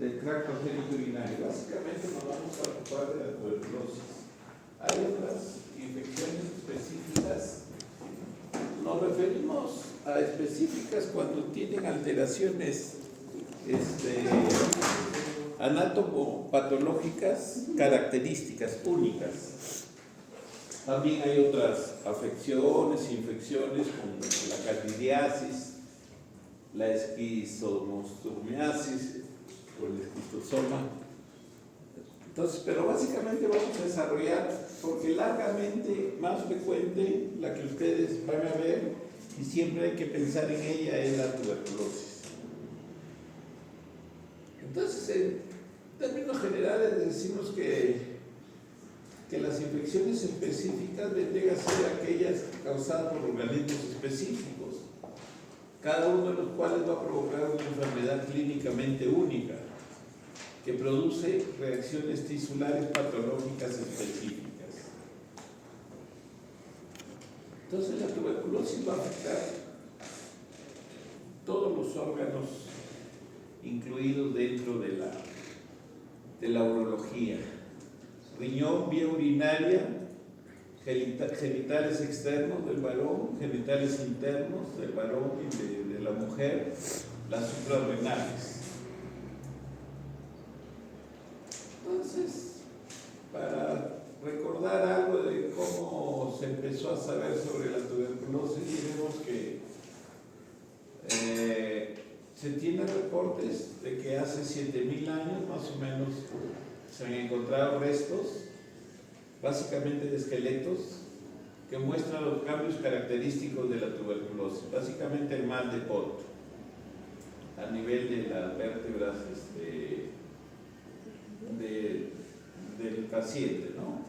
del tracto genitourinario. Básicamente nos vamos a ocupar de la tuberculosis. Hay otras infecciones específicas. Nos referimos a específicas cuando tienen alteraciones anatomopatológicas características, únicas. También hay otras afecciones, infecciones como la candidiasis, la esquistosomiasis o el esquistosoma. Entonces, pero básicamente vamos a desarrollar, porque largamente más frecuente, la que ustedes van a ver, y siempre hay que pensar en ella, es la tuberculosis. Entonces, en términos generales decimos que las infecciones específicas vendrían a ser aquellas causadas por organismos específicos, cada uno de los cuales va a provocar una enfermedad clínicamente única, que produce reacciones tisulares patológicas específicas. Entonces la tuberculosis va a afectar todos los órganos incluidos dentro de la urología: riñón, vía urinaria, genitales externos del varón, genitales internos del varón y de la mujer, las suprarrenales. Entonces, para recordar algo de cómo se empezó a saber sobre la tuberculosis, diremos que se tienen reportes de que hace 7.000 años más o menos se han encontrado restos, básicamente de esqueletos, que muestran los cambios característicos de la tuberculosis, básicamente el mal de Porto, a nivel de las vértebras del paciente, ¿no?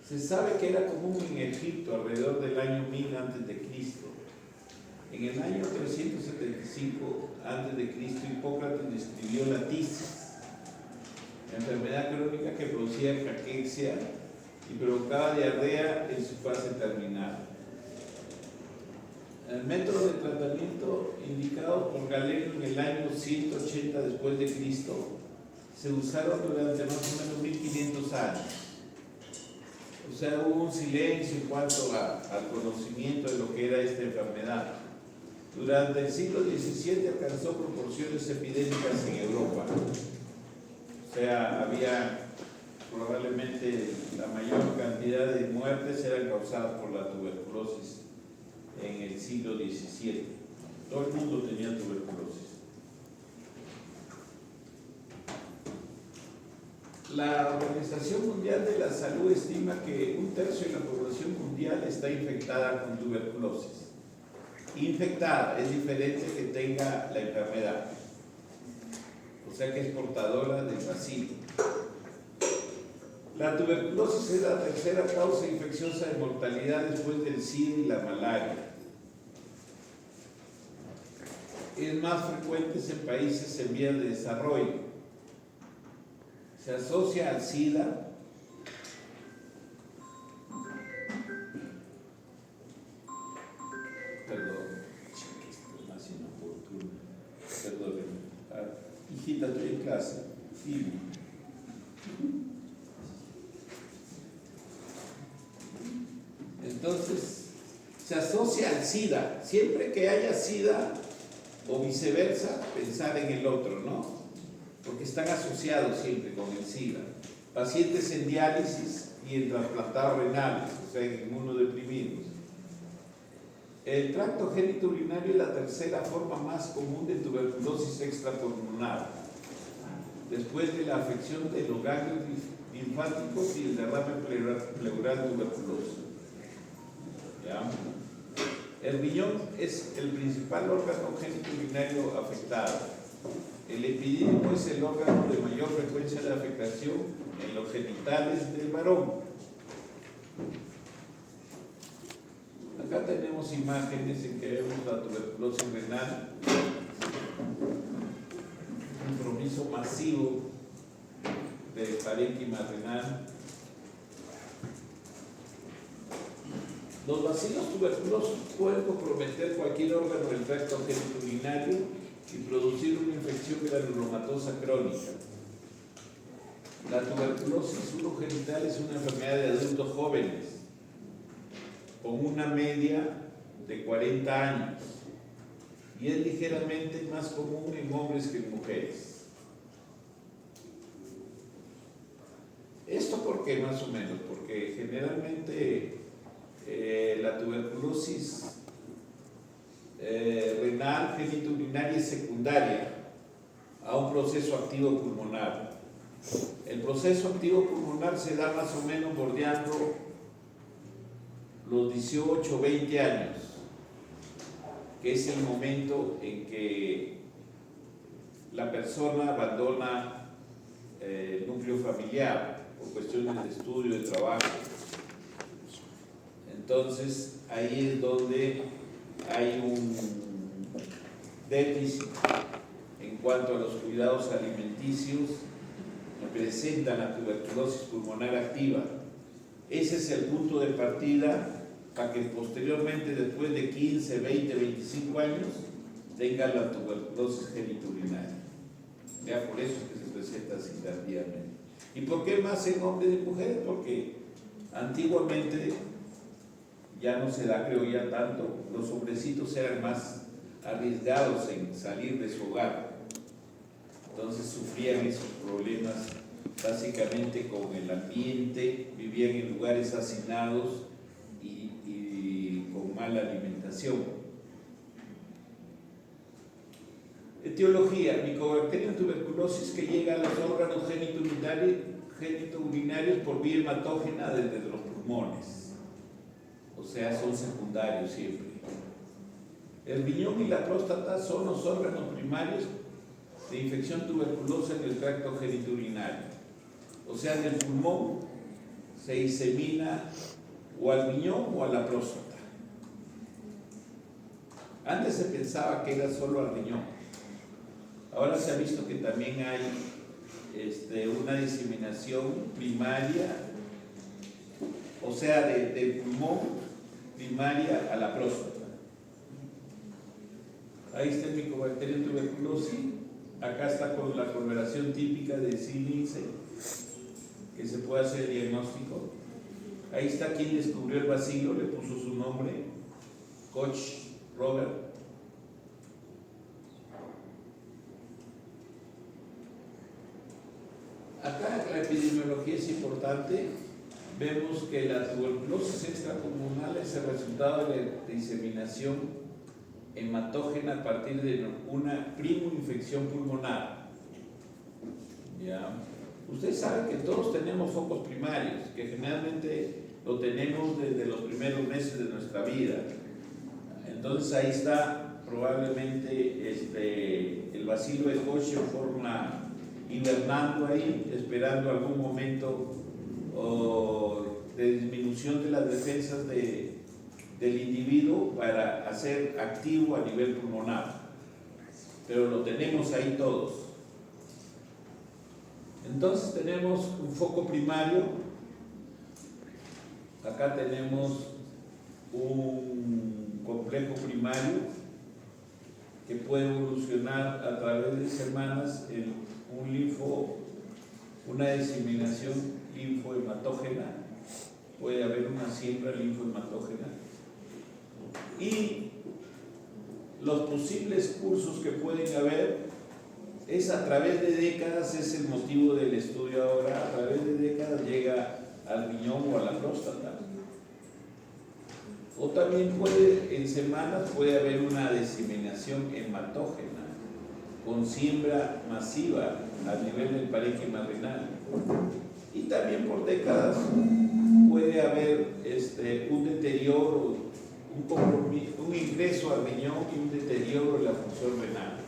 Se sabe que era común en Egipto alrededor del año 1000 a.C. En el año 375 a.C. Hipócrates describió la tisis, la enfermedad crónica que producía caquexia y provocaba diarrea en su fase terminal. El método de tratamiento indicado por Galeno en el año 180 después de Cristo se usaron durante más o menos 1500 años. O sea, hubo un silencio en cuanto al conocimiento de lo que era esta enfermedad. Durante el siglo XVII alcanzó proporciones epidémicas en Europa. O sea, había probablemente la mayor cantidad de muertes eran causadas por la tuberculosis en el siglo XVII. Todo el mundo tenía tuberculosis. La Organización Mundial de la Salud estima que 1/3 de la población mundial está infectada con tuberculosis. Infectada es diferente que tenga la enfermedad, o sea que es portadora del bacilo. La tuberculosis es la tercera causa infecciosa de mortalidad después del SIDA y la malaria. Es más frecuente en países en vías de desarrollo. Se asocia al SIDA hijita, estoy en clase. Sí. Entonces, se asocia al SIDA. Siempre que haya SIDA o viceversa, pensar en el otro, ¿no? Porque están asociados siempre con el SIDA. Pacientes en diálisis y en trasplantados renales, o sea, en inmunodeprimidos. El tracto genitourinario es la tercera forma más común de tuberculosis extrapulmonar, después de la afección de los ganglios linfáticos y el derrame pleural tuberculoso. ¿Ya? El riñón es el principal órgano genitourinario afectado. El epidídimo es el órgano de mayor frecuencia de afectación en los genitales del varón. Acá tenemos imágenes en que vemos la tuberculosis renal, un compromiso masivo de parénquima renal. Los bacilos tuberculosos pueden comprometer cualquier órgano del tracto genitourinario y producir una infección granulomatosa crónica. La tuberculosis urogenital es una enfermedad de adultos jóvenes con una media de 40 años y es ligeramente más común en hombres que en mujeres. ¿Esto por qué más o menos? Porque generalmente la tuberculosis renal genitourinaria es secundaria a un proceso activo pulmonar. El proceso activo pulmonar se da más o menos bordeando los 18 o 20 años, que es el momento en que la persona abandona el núcleo familiar por cuestiones de estudio, de trabajo. Entonces ahí es donde hay un déficit en cuanto a los cuidados alimenticios que presentan la tuberculosis pulmonar activa. Ese es el punto de partida para que posteriormente, después de 15, 20, 25 años, tengan la tuberculosis genitourinaria. Ya por eso es que se presenta así tardíamente. ¿Y por qué más en hombres y mujeres? Porque antiguamente ya no se da, creo ya tanto, los hombrecitos eran más arriesgados en salir de su hogar, entonces sufrían esos problemas básicamente con el ambiente, vivían en lugares hacinados y con mala alimentación. Etiología: Mycobacterium tuberculosis que llega a los órganos genitourinarios por vía hematógena desde los pulmones, o sea, son secundarios siempre. El riñón y la próstata son los órganos primarios de infección tuberculosa en el tracto genitourinario, o sea, en el pulmón se disemina o al riñón o a la próstata. Antes se pensaba que era solo al riñón, ahora se ha visto que también hay una diseminación primaria, o sea, del pulmón primaria a la próstata. Ahí está el Mycobacterium tuberculosis, acá está con la coloración típica de Zinlince, que se puede hacer el diagnóstico. Ahí está quien descubrió el bacilo, le puso su nombre, Koch Robert. Acá la epidemiología es importante. Vemos que la tuberculosis extrapulmonar es el resultado de la diseminación hematógena a partir de una primoinfección pulmonar. ¿Ya? Ustedes saben que todos tenemos focos primarios, que generalmente lo tenemos desde los primeros meses de nuestra vida. Entonces ahí está probablemente el bacilo de Koch en forma hibernando ahí, esperando algún momento de disminución de las defensas del individuo para hacer activo a nivel pulmonar, pero lo tenemos ahí todos. Entonces tenemos un foco primario, acá tenemos un complejo primario que puede evolucionar a través de semanas en una diseminación linfohematógena, puede haber una siembra linfohematógena, y los posibles cursos que pueden haber es a través de décadas, es el motivo del estudio ahora, a través de décadas llega al riñón o a la próstata. O también en semanas puede haber una diseminación hematógena con siembra masiva a nivel del parénquima renal. Y también por décadas puede haber un deterioro, un ingreso al riñón y un deterioro en la función renal.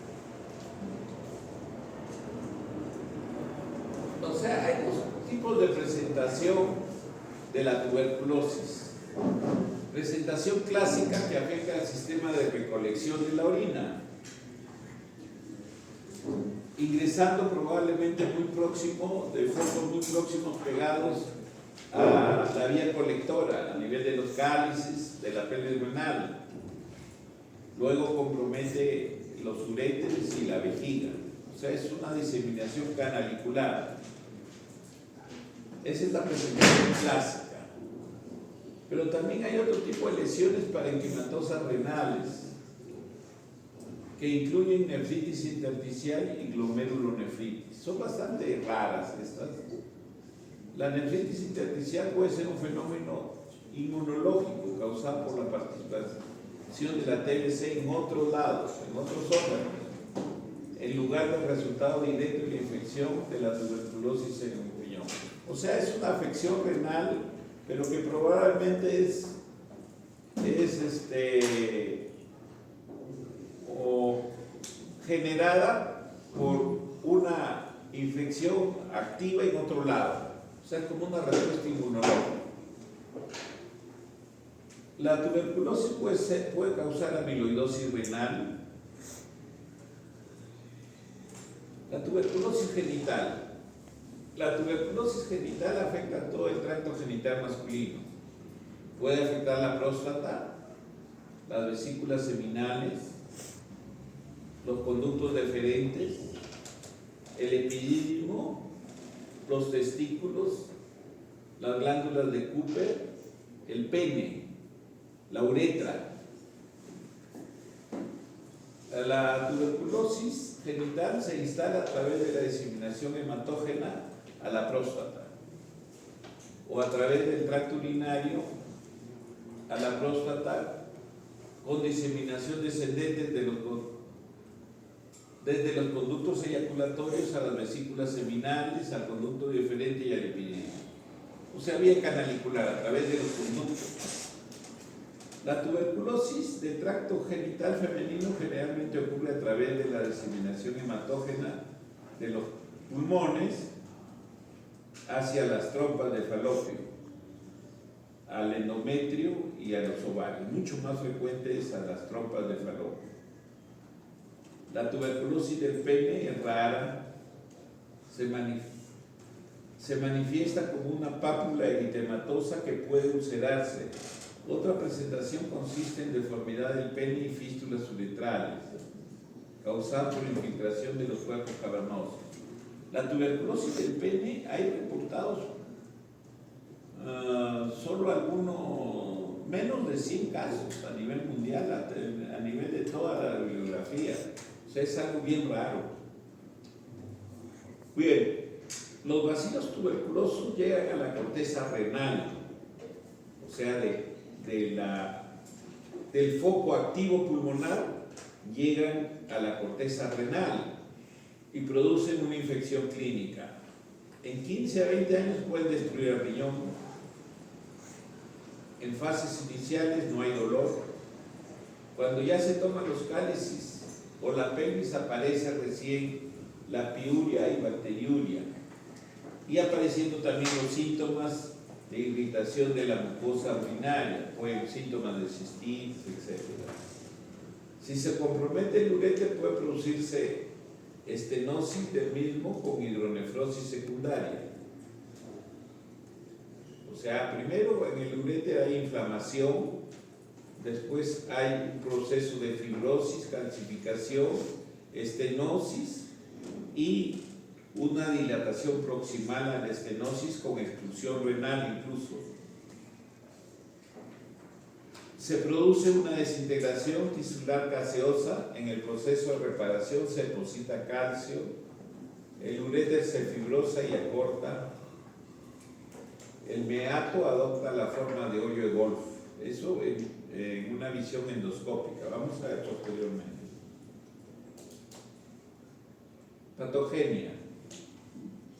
O sea, hay dos tipos de presentación de la tuberculosis. Presentación clásica que afecta al sistema de recolección de la orina, ingresando probablemente muy próximo, de focos muy próximos pegados a la vía colectora, a nivel de los cálices, de la pelvis renal. Luego compromete los uréteres y la vejiga. O sea, es una diseminación canalicular. Esa es la presentación clásica. Pero también hay otro tipo de lesiones parenquimatosas renales que incluyen nefritis intersticial y glomerulonefritis. Son bastante raras estas. La nefritis intersticial puede ser un fenómeno inmunológico causado por la participación de la TBC en otros lados, en otros órganos, en lugar del resultado directo de la infección de la tuberculosis en el riñón. O sea, es una afección renal, pero que probablemente es generada por una infección activa en otro lado. O sea, es como una respuesta inmunológica. La tuberculosis puede causar amiloidosis renal. La tuberculosis genital. La tuberculosis genital afecta a todo el tracto genital masculino. Puede afectar la próstata, las vesículas seminales, los conductos deferentes, el epidídimo, los testículos, las glándulas de Cooper, el pene, la uretra. La tuberculosis genital se instala a través de la diseminación hematógena a la próstata o a través del tracto urinario a la próstata con diseminación descendente desde los conductos eyaculatorios a las vesículas seminales, al conducto deferente y al epidídimo. O sea, vía canalicular a través de los conductos. La tuberculosis del tracto genital femenino generalmente ocurre a través de la diseminación hematógena de los pulmones hacia las trompas de falopio, al endometrio y a los ovarios. Mucho más frecuente es a las trompas de falopio. La tuberculosis del pene es rara, se manifiesta como una pápula eritematosa que puede ulcerarse. Otra presentación consiste en deformidad del pene y fístulas uretrales, causada por infiltración de los cuerpos cavernosos. La tuberculosis del pene hay reportados solo algunos, menos de 100 casos a nivel mundial, a nivel de toda la bibliografía. O sea, es algo bien raro. Bien, los bacilos tuberculosos llegan a la corteza renal, o sea, del foco activo pulmonar, llegan a la corteza renal y producen una infección clínica. En 15 a 20 años pueden destruir el riñón. En fases iniciales no hay dolor. Cuando ya se toman los cálices o la pelvis, aparece recién la piuria y bacteriuria, y apareciendo también los síntomas de irritación de la mucosa urinaria, pueden síntomas de cistitis, etc. Si se compromete el uréter, puede producirse estenosis del mismo con hidronefrosis secundaria. O sea, primero en el uréter hay inflamación, después hay un proceso de fibrosis, calcificación, estenosis y una dilatación proximal a la estenosis con expulsión renal incluso. Se produce una desintegración tisular gaseosa. En el proceso de reparación se deposita calcio, el uréter se fibrosa y acorta, el meato adopta la forma de hoyo de golf. Eso en una visión endoscópica. Vamos a ver posteriormente. Patogenia.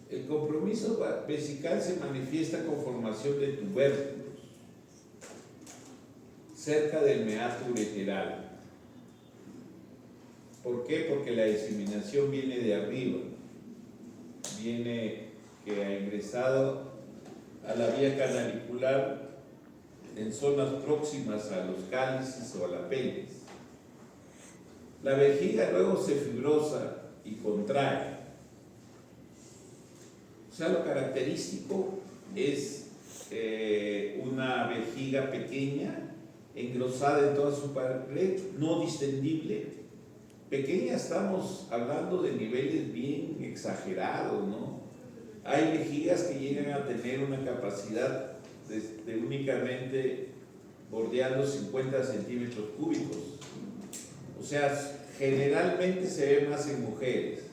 El compromiso vesical se manifiesta con formación de tubérculos cerca del meato ureteral. ¿Por qué? Porque la diseminación viene de arriba, viene que ha ingresado a la vía canalicular en zonas próximas a los cálices o a la pelvis. La vejiga luego se fibrosa y contrae. O sea, lo característico es una vejiga pequeña, engrosada en toda su pared, no distendible, pequeña estamos hablando de niveles bien exagerados, ¿no? Hay vejigas que llegan a tener una capacidad de únicamente bordeando 50 centímetros cúbicos. O sea, generalmente se ve más en mujeres.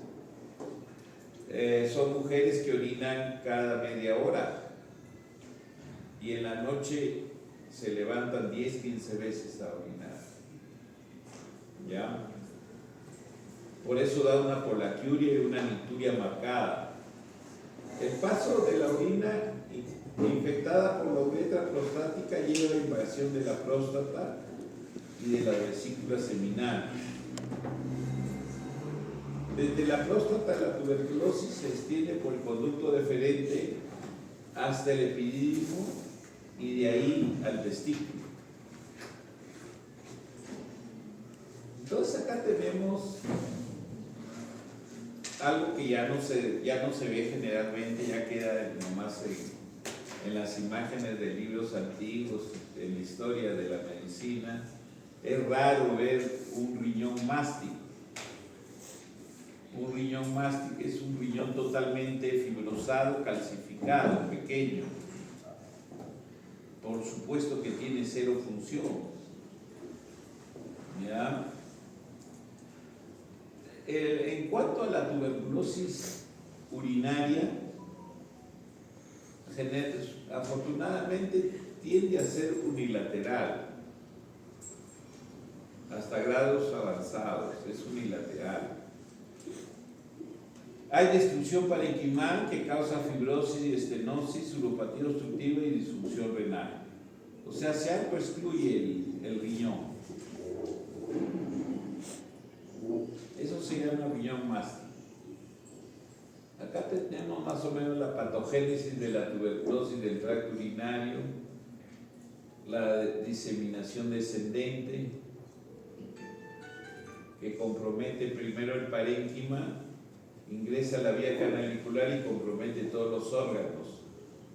Son mujeres que orinan cada media hora y en la noche se levantan 10, 15 veces a orinar. ¿Ya? Por eso da una polaquiuria y una nicturia marcada. El paso de la orina infectada por la uretra prostática lleva a la invasión de la próstata y de la vesícula seminal. Desde la próstata la tuberculosis se extiende por el conducto deferente hasta el epidídimo y de ahí al testículo. Entonces acá tenemos algo que ya no se ve generalmente, ya queda nomás en las imágenes de libros antiguos, en la historia de la medicina. Es raro ver un riñón mástico. Un riñón mástico es un riñón totalmente fibrosado, calcificado, pequeño. Por supuesto que tiene cero función. ¿Ya? En cuanto a la tuberculosis urinaria, afortunadamente tiende a ser unilateral, hasta grados avanzados, es unilateral. Hay destrucción parenquimal que causa fibrosis, estenosis, uropatía obstructiva y disfunción renal. O sea, se autoexcluye el riñón. Eso se llama riñón mástico. Acá tenemos más o menos la patogénesis de la tuberculosis del tracto urinario, la diseminación descendente, que compromete primero el parénquima, ingresa a la vía canalicular y compromete todos los órganos,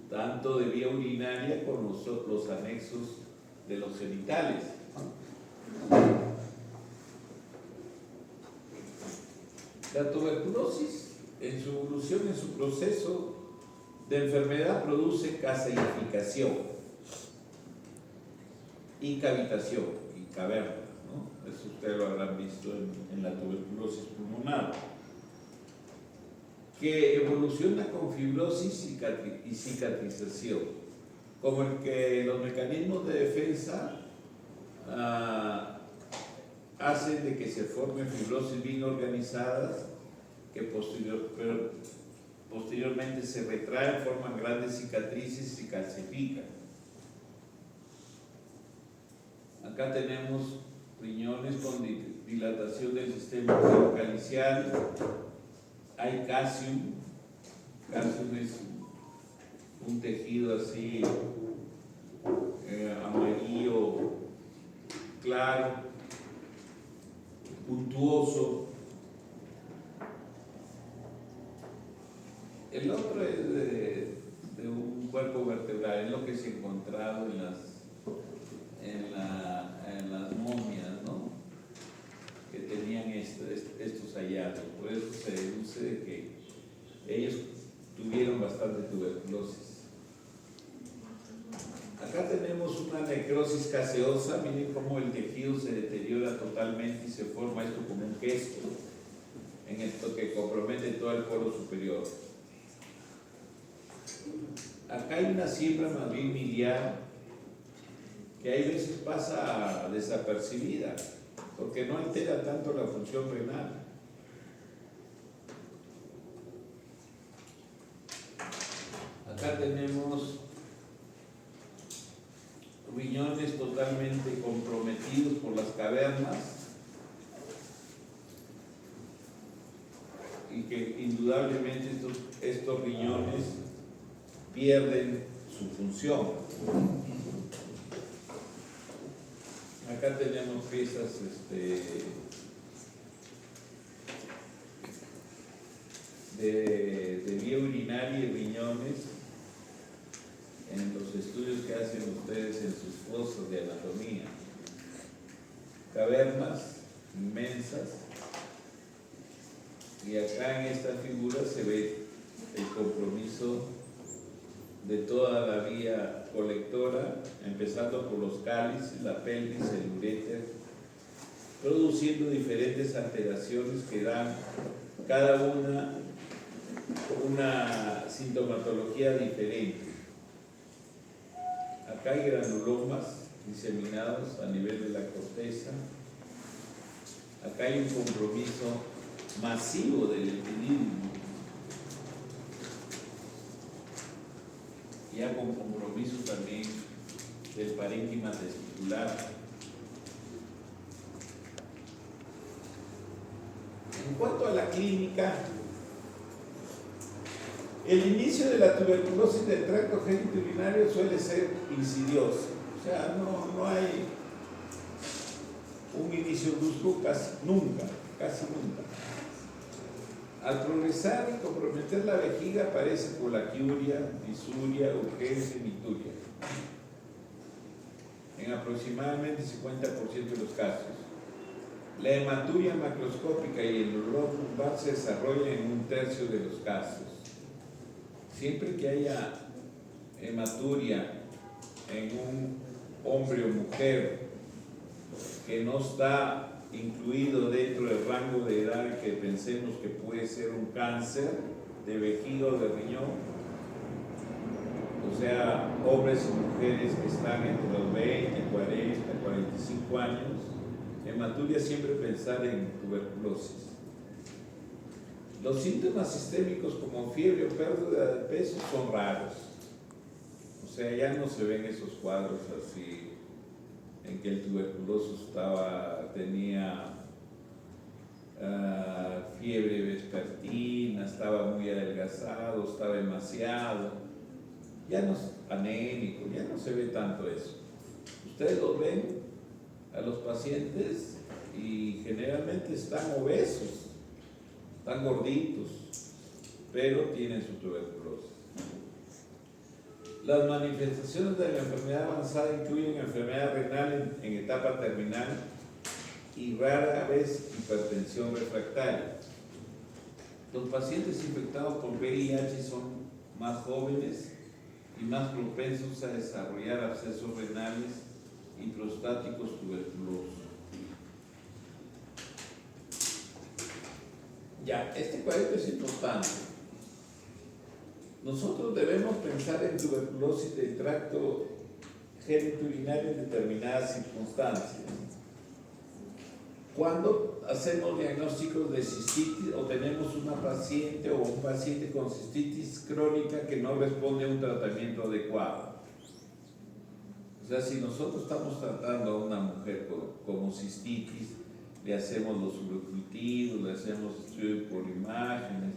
tanto de vía urinaria como los anexos de los genitales. La tuberculosis, en su evolución, en su proceso de enfermedad, produce caseificación y cavitación y cavernas, ¿no? Eso ustedes lo habrán visto en la tuberculosis pulmonar, que evoluciona con fibrosis y cicatrización, como el que los mecanismos de defensa hacen de que se formen fibrosis bien organizadas que posteriormente se retraen, forman grandes cicatrices y calcifican. Acá tenemos riñones con dilatación del sistema calicial. Hay calcium. Calcium es un tejido así amarillo claro, puntuoso. El otro es de un cuerpo vertebral, es lo que se ha encontrado en las momias, ¿no? Que tenían estos hallazgos. Por eso se deduce de que ellos tuvieron bastante tuberculosis. Acá tenemos una necrosis caseosa. Miren cómo el tejido se deteriora totalmente y se forma esto como un queso, en esto que compromete todo el polo superior. Acá hay una siembra más bien miliar que hay veces pasa desapercibida porque no altera tanto la función renal. Acá tenemos riñones totalmente comprometidos por las cavernas y que indudablemente estos riñones pierden su función. Acá tenemos piezas de vía urinaria y riñones en los estudios que hacen ustedes en sus cosas de anatomía. Cavernas inmensas Y acá en esta figura se ve el compromiso de toda la vía colectora, empezando por los cálices, la pelvis, el uréter, produciendo diferentes alteraciones que dan cada una sintomatología diferente. Acá hay granulomas diseminados a nivel de la corteza. Acá hay un compromiso masivo del epidídimo, ya con compromiso también del parénquima testicular. En cuanto a la clínica, el inicio de la tuberculosis del tracto genitourinario suele ser insidioso, o sea, no hay un inicio brusco casi nunca. Al progresar y comprometer la vejiga aparece colaquiuria, disuria, urgencia y mituria en aproximadamente 50% de los casos. La hematuria macroscópica y el dolor lumbar se desarrollan en 1/3 de los casos. Siempre que haya hematuria en un hombre o mujer que no está incluido dentro del rango de edad que pensemos que puede ser un cáncer de vejiga o de riñón, o sea, hombres y mujeres que están entre los 20, 40, 45 años, hematuria siempre pensar en tuberculosis. Los síntomas sistémicos como fiebre o pérdida de peso son raros, o sea, ya no se ven esos cuadros así en que el tuberculoso tenía fiebre vespertina, estaba muy adelgazado, estaba demasiado, ya no es anémico, ya no se ve tanto eso. Ustedes lo ven a los pacientes y generalmente están obesos, están gorditos, pero tienen su tuberculosis. Las manifestaciones de la enfermedad avanzada incluyen enfermedad renal en etapa terminal y rara vez hipertensión refractaria. Los pacientes infectados por VIH son más jóvenes y más propensos a desarrollar abscesos renales y prostáticos tuberculosos. Ya, este cuadrito es importante. Nosotros debemos pensar en tuberculosis del tracto genitourinario en determinadas circunstancias. Cuando hacemos diagnósticos de cistitis o tenemos una paciente o un paciente con cistitis crónica que no responde a un tratamiento adecuado. O sea, si nosotros estamos tratando a una mujer como cistitis, le hacemos los urocultivos, le hacemos estudios por imágenes,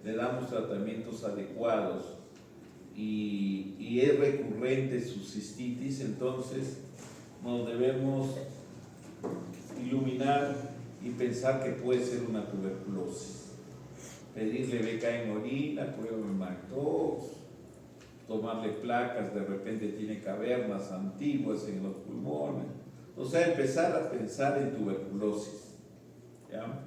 le damos tratamientos adecuados y es recurrente su cistitis, entonces nos debemos iluminar y pensar que puede ser una tuberculosis. Pedirle beca en orina, prueba en Mactox, tomarle placas, de repente tiene cavernas antiguas en los pulmones. O sea, empezar a pensar en tuberculosis. ¿Ya?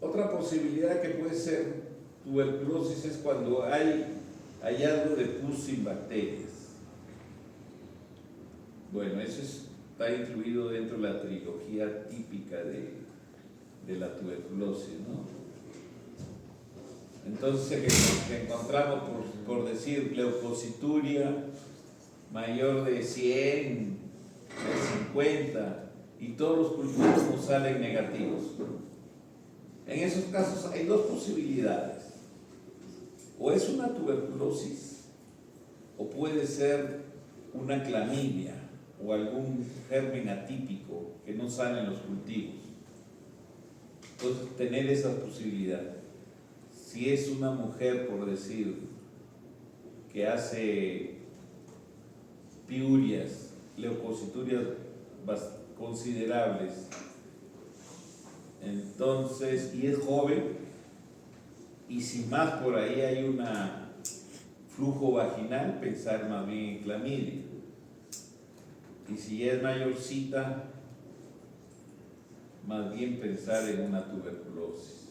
Otra posibilidad que puede ser tuberculosis es cuando hay hallazgo de pus sin bacterias. Bueno, eso está incluido dentro de la trilogía típica de la tuberculosis, ¿no? Entonces, que encontramos, por decir, leucocituria mayor de 100, de 50, y todos los cultivos nos salen negativos. En esos casos hay dos posibilidades. O es una tuberculosis, o puede ser una clamidia o algún germen atípico que no sale en los cultivos. Entonces, tener esa posibilidad. Si es una mujer, por decir, que hace piurias, leucociturias considerables, entonces, y es joven, y si más por ahí hay un flujo vaginal, pensar más bien en clamidia. Y si ya es mayorcita, más bien pensar en una tuberculosis.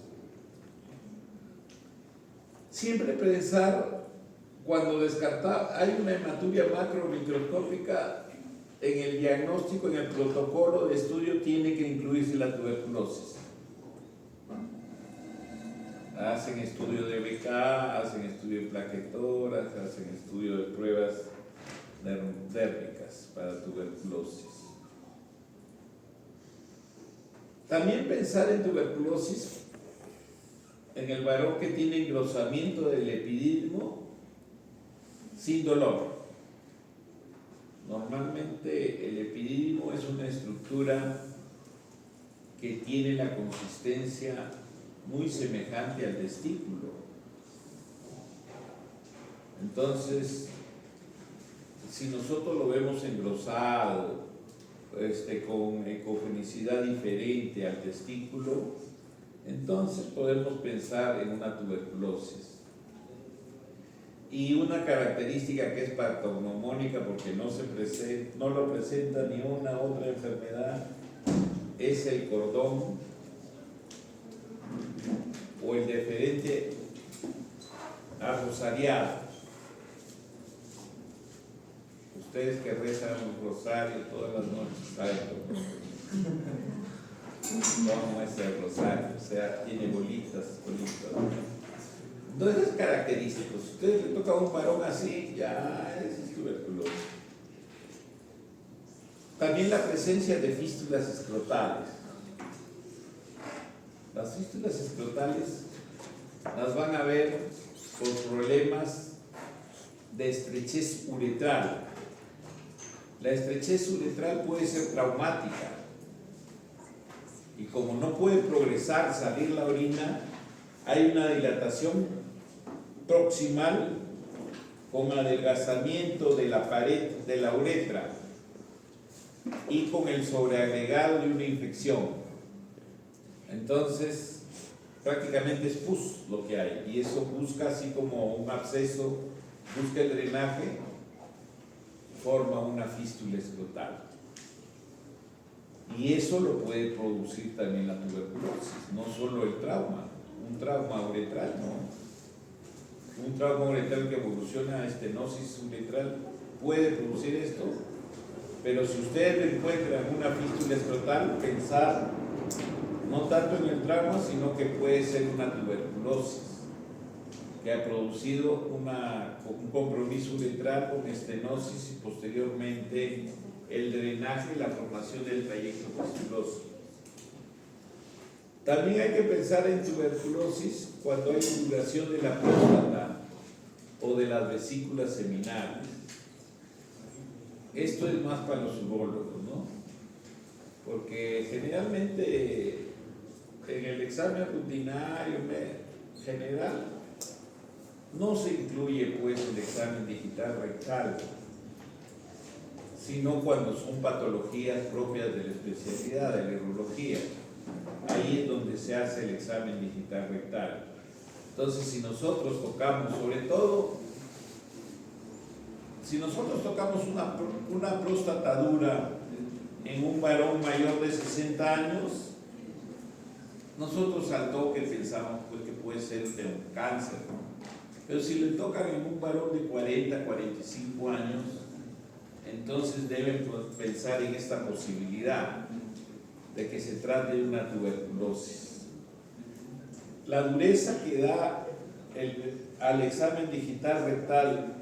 Siempre pensar, cuando hay una hematuria macromicroscópica, en el diagnóstico, en el protocolo de estudio, tiene que incluirse la tuberculosis. Hacen estudio de BK, hacen estudio de plaquetoras, hacen estudio de pruebas dérmicas para tuberculosis. También pensar en tuberculosis en el varón que tiene engrosamiento del epidídimo sin dolor. Normalmente el epidídimo es una estructura que tiene la consistencia muy semejante al testículo. Entonces, si nosotros lo vemos engrosado, con ecogenicidad diferente al testículo, entonces podemos pensar en una tuberculosis. Y una característica que es patognomónica porque no lo presenta ni una otra enfermedad es el cordón o el deferente arrosariado. Ustedes que rezan un rosario todas las noches saben cómo es el rosario, o sea, tiene bolitas. Entonces es característico. Si ustedes le toca a un varón así, ya es tuberculosis. También la presencia de fístulas escrotales. Las fístulas escrotales las van a ver por problemas de estrechez uretral. La estrechez uretral puede ser traumática y como no puede progresar, salir la orina, hay una dilatación proximal con adelgazamiento de la pared de la uretra y con el sobreagregado de una infección. Entonces, prácticamente es pus lo que hay, y eso busca, así como un absceso, busca el drenaje, forma una fístula escrotal. Y eso lo puede producir también la tuberculosis, no solo el trauma, un trauma uretral, no. Un trauma uretral que evoluciona a estenosis uretral puede producir esto, pero si ustedes encuentran una fístula escrotal, pensar no tanto en el trauma, sino que puede ser una tuberculosis que ha producido un compromiso uretral con estenosis y posteriormente el drenaje y la formación del trayecto vesiculoso. También hay que pensar en tuberculosis cuando hay induración de la próstata o de las vesículas seminales. Esto es más para los urólogos, ¿no? Porque generalmente en el examen rutinario general no se incluye pues el examen digital rectal, sino cuando son patologías propias de la especialidad de la urología. Ahí es donde se hace el examen digital rectal. Entonces, si nosotros tocamos, sobre todo, si nosotros tocamos una próstata dura en un varón mayor de 60 años, nosotros al toque pensamos pues, que puede ser de un cáncer, ¿no? Pero si le tocan en un varón de 40, 45 años, entonces deben pensar en esta posibilidad de que se trate de una tuberculosis. La dureza que da al examen digital rectal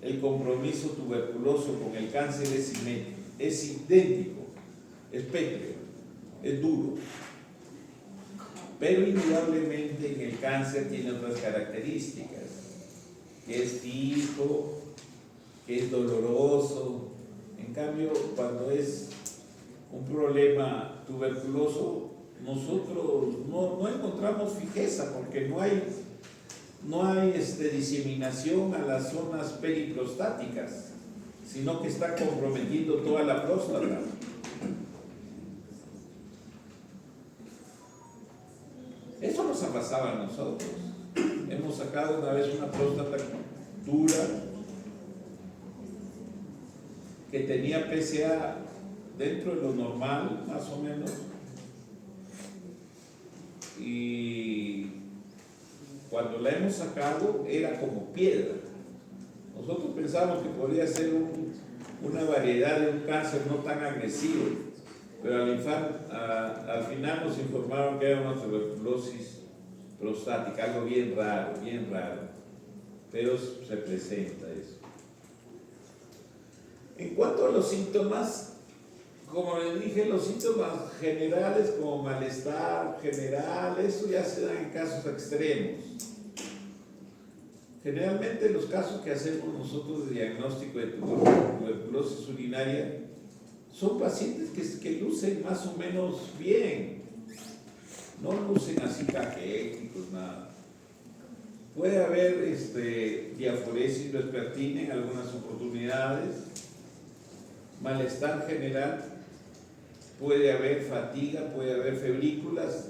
el compromiso tuberculoso con el cáncer es idéntico, es pétreo, es duro, pero indudablemente en el cáncer tiene otras características, que es fijo, que es doloroso. En cambio, cuando es un problema tuberculoso, nosotros no encontramos fijeza porque no hay diseminación a las zonas periprostáticas, sino que está comprometiendo toda la próstata. Eso nos ha pasado a nosotros. Hemos sacado una vez una próstata dura que tenía PSA dentro de lo normal, más o menos, y cuando la hemos sacado era como piedra. Nosotros pensamos que podría ser una variedad de un cáncer no tan agresivo, pero al final nos informaron que era una tuberculosis prostática, algo bien raro, pero se presenta eso. En cuanto a los síntomas, como les dije, los síntomas generales como malestar general, eso ya se da en casos extremos. Generalmente los casos que hacemos nosotros de diagnóstico de tuberculosis urinaria son pacientes que lucen más o menos bien, no lucen así caquéticos, nada. Puede haber diaforesis vespertina en algunas oportunidades, malestar general, puede haber fatiga, puede haber febrículas,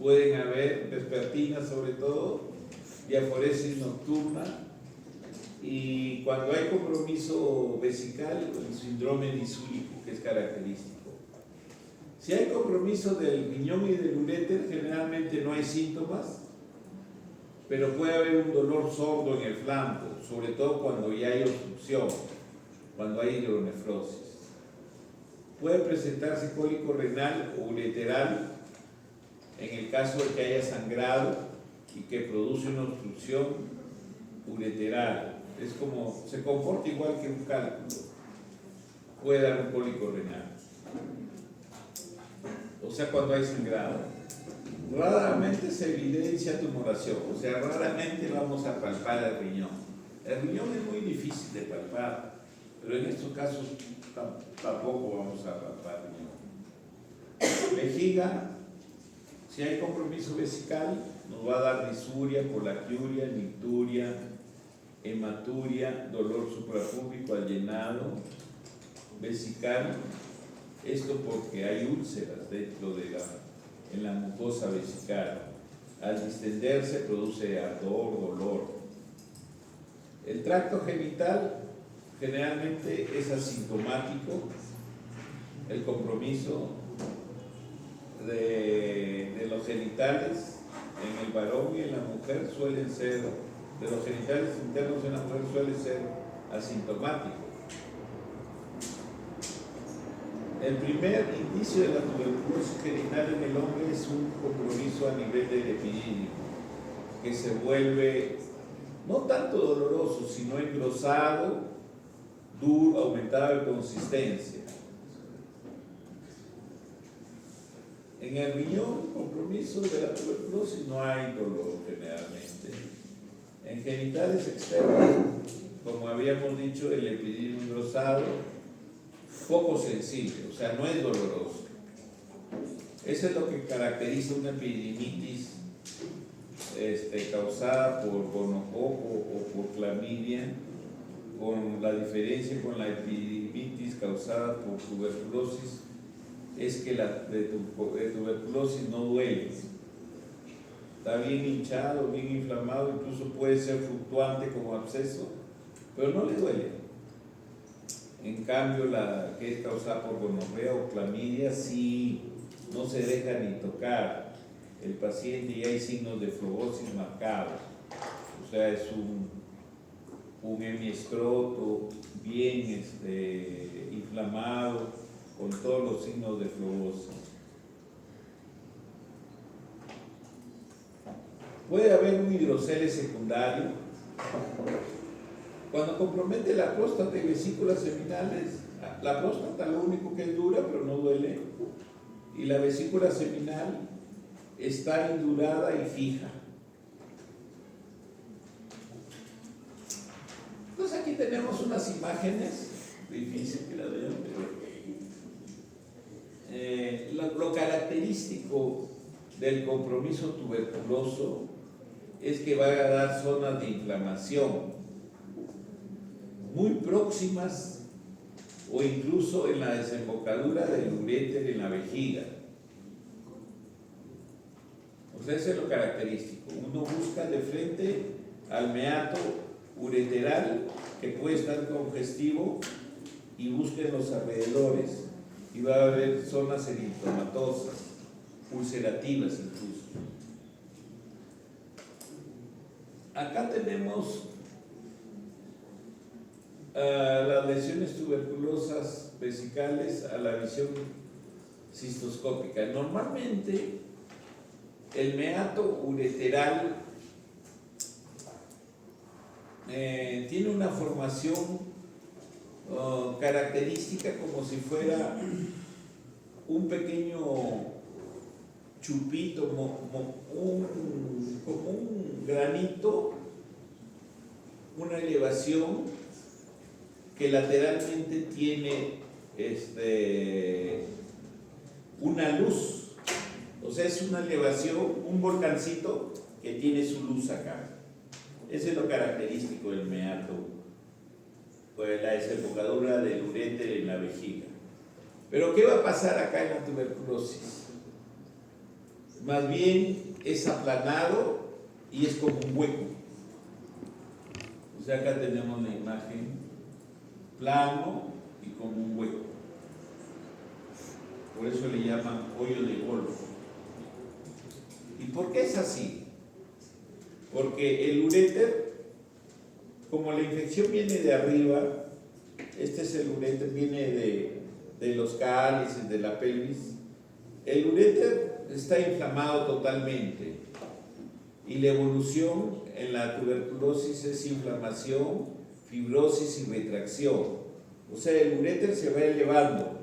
pueden haber vespertinas sobre todo, diaforesis nocturna, y cuando hay compromiso vesical, el síndrome disúrico, que es característico. Si hay compromiso del riñón y del uréter, generalmente no hay síntomas, pero puede haber un dolor sordo en el flanco, sobre todo cuando ya hay obstrucción, cuando hay hidronefrosis. Puede presentarse cólico renal o ureteral en el caso de que haya sangrado y que produce una obstrucción ureteral. Es como, se comporta igual que un cálculo. Puede dar un cólico renal. O sea, cuando hay sangrado. Raramente se evidencia tumoración, o sea, raramente vamos a palpar el riñón. El riñón es muy difícil de palpar, pero en estos casos tampoco vamos a palpar el riñón. Vejiga, si hay compromiso vesical, nos va a dar disuria, colaquiuria, nicturia, hematuria, dolor suprapúbico al llenado, vesical. Esto porque hay úlceras dentro de en la mucosa vesical. Al distenderse produce ardor, dolor. El tracto genital generalmente es asintomático. El compromiso de los genitales en el varón y en la mujer suelen ser, de los genitales internos en la mujer suele ser asintomático. El primer indicio de la tuberculosis genital en el hombre es un compromiso a nivel del epidídimo, que se vuelve no tanto doloroso, sino engrosado, duro, aumentado de consistencia. En el riñón, compromiso de la tuberculosis, no hay dolor generalmente. En genitales externos, como habíamos dicho, el epidídimo engrosado, poco sensible, o sea, no es doloroso. Eso es lo que caracteriza una epididimitis causada por gonococo o por clamidia, con la diferencia con la epididimitis causada por tuberculosis, es que la de tuberculosis no duele. Está bien hinchado, bien inflamado, incluso puede ser fluctuante como absceso, pero no le duele. En cambio, la que es causada por gonorrea o clamidia, sí, no se deja ni tocar. El paciente ya hay signos de flebosis marcados. O sea, es un hemiescroto bien inflamado, con todos los signos de flebosis. Puede haber un hidrocele secundario. Cuando compromete la próstata y vesículas seminales, la próstata lo único que es dura, pero no duele, y la vesícula seminal está indurada y fija. Entonces aquí tenemos unas imágenes, difícil que las vean, pero lo característico del compromiso tuberculoso es que va a dar zonas de inflamación muy próximas o incluso en la desembocadura del uréter en la vejiga. O sea, eso es lo característico. Uno busca de frente al meato ureteral, que puede estar congestivo, y busca en los alrededores, y va a haber zonas eritomatosas. ulcerativas incluso. Acá tenemos las lesiones tuberculosas vesicales a la visión cistoscópica. Normalmente el meato ureteral tiene una formación característica como si fuera un pequeño chupito, como un granito, una elevación que lateralmente tiene una luz, o sea, es una elevación, un volcancito que tiene su luz acá. Ese es lo característico del meato, pues la desembocadura del uréter en la vejiga. Pero ¿qué va a pasar acá en la tuberculosis? Más bien es aplanado y es como un hueco. O sea, acá tenemos la imagen plano y como un hueco. Por eso le llaman hoyo de golf. ¿Y por qué es así? Porque el uréter, como la infección viene de arriba, este es el uréter, viene de los cálices, de la pelvis, el uréter está inflamado totalmente y la evolución en la tuberculosis es inflamación, fibrosis y retracción. O sea, el uréter se va elevando,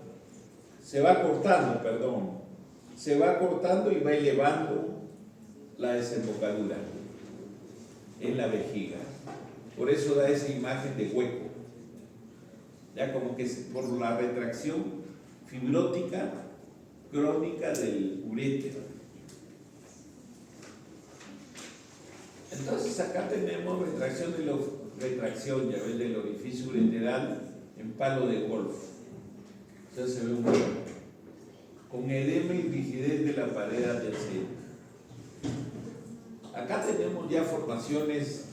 se va cortando y va elevando la desembocadura en la vejiga. Por eso da esa imagen de hueco, ya como que por la retracción fibrótica crónica del uréter. Entonces acá tenemos retracción, ya ves, del orificio ureteral en palo de golf. O sea, se ve un hueco con edema y rigidez de la pared adyacente. Acá tenemos ya formaciones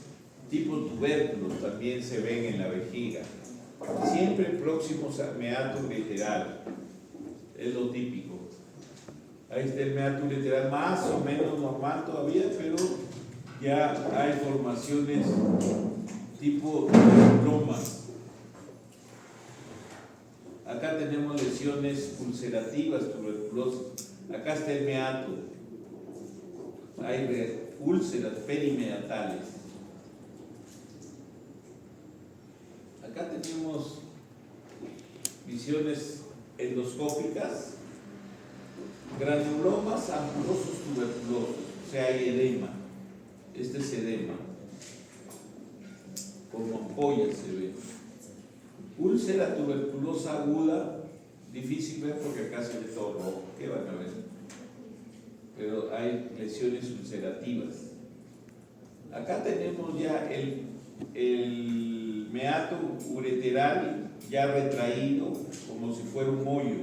tipo tubérculos, también se ven en la vejiga, siempre próximos al meato ureteral, es lo típico. Ahí está el meato ureteral más o menos normal todavía, pero ya hay formaciones tipo tuberculomas. Acá tenemos lesiones ulcerativas, tuberculosas. Acá está el meato. Hay úlceras perimeatales. Acá tenemos visiones endoscópicas, granulomas ampulosos tuberculosos, o sea, hay edema. Este es edema, como ampollas se ve. Úlcera tuberculosa aguda, difícil ver porque acá se ve todo rojo. ¿Qué van a ver? Pero hay lesiones ulcerativas. Acá tenemos ya el meato ureteral ya retraído como si fuera un hoyo,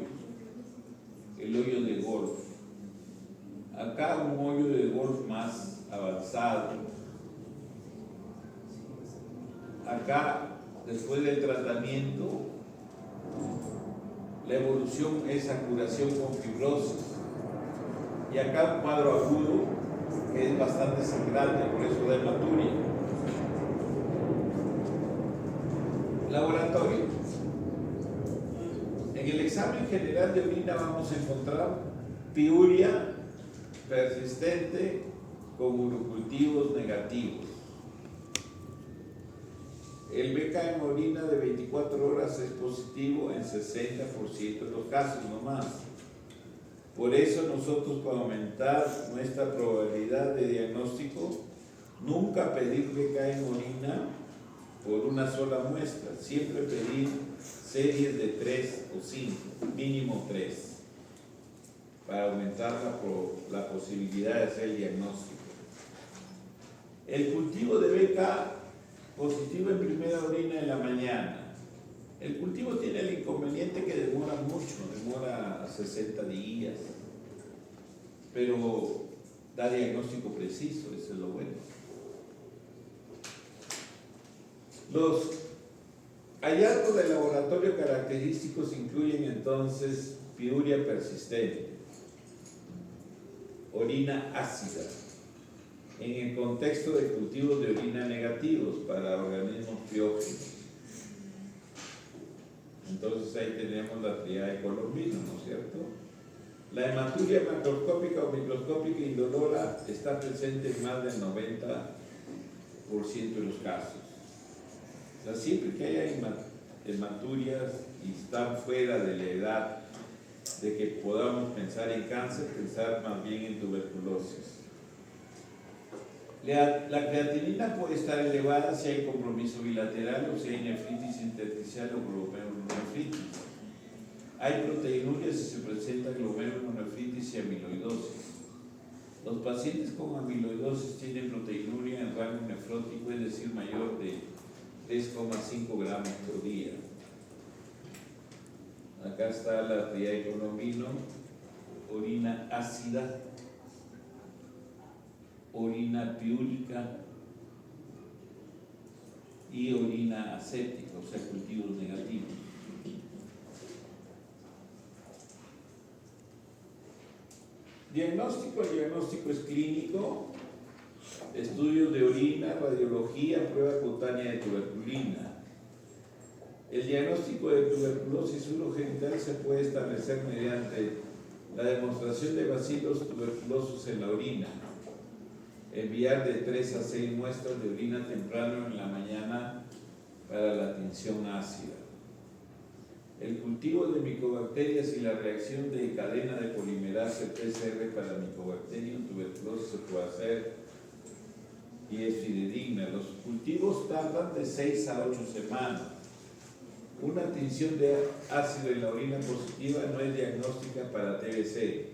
el hoyo de golf. Acá un hoyo de golf más avanzado. Acá, después del tratamiento, la evolución es a curación con fibrosis. Y acá un cuadro agudo que es bastante sangrante, por eso da hematuria. Laboratorio. En el examen general de orina vamos a encontrar piuria persistente con urocultivos negativos. El BK en orina de 24 horas es positivo en 60% de los casos nomás. Por eso nosotros, para aumentar nuestra probabilidad de diagnóstico, nunca pedir BK en orina por una sola muestra, siempre pedir series de 3 o 5, mínimo 3, para aumentar la posibilidad de hacer el diagnóstico. El cultivo de BK positivo en primera orina en la mañana. El cultivo tiene el inconveniente que demora mucho, demora 60 días, pero da diagnóstico preciso, eso es lo bueno. Los hallazgos de laboratorio característicos incluyen entonces piuria persistente, orina ácida, en el contexto de cultivos de orina negativos para organismos piógenos. Entonces ahí tenemos la triada colombina, ¿no es cierto? La hematuria macroscópica o microscópica indolora está presente en más del 90% de los casos. O sea, siempre que haya hematurias y están fuera de la edad de que podamos pensar en cáncer, pensar más bien en tuberculosis. La creatinina puede estar elevada si hay compromiso bilateral o si hay nefritis intersticial o glomerulonefritis. Hay proteinurias si se presenta glomerulonefritis y amiloidosis. Los pacientes con amiloidosis tienen proteinuria en rango nefrótico, es decir, mayor de 3,5 gramos por día. Acá está la triaicolombino, orina ácida, orina piúrica y orina aséptica, o sea, cultivos negativos. Diagnóstico, el diagnóstico es clínico, estudios de orina, radiología, prueba cutánea de tuberculina. El diagnóstico de tuberculosis urogenital se puede establecer mediante la demostración de bacilos tuberculosos en la orina, enviar de 3 a 6 muestras de orina temprano en la mañana para la tinción ácida. El cultivo de micobacterias y la reacción de cadena de polimerasa PCR para Mycobacterium tuberculosis se puede hacer y es fidedigna. Los cultivos tardan de 6 a 8 semanas. Una tinción de ácido en la orina positiva no es diagnóstica para TBC,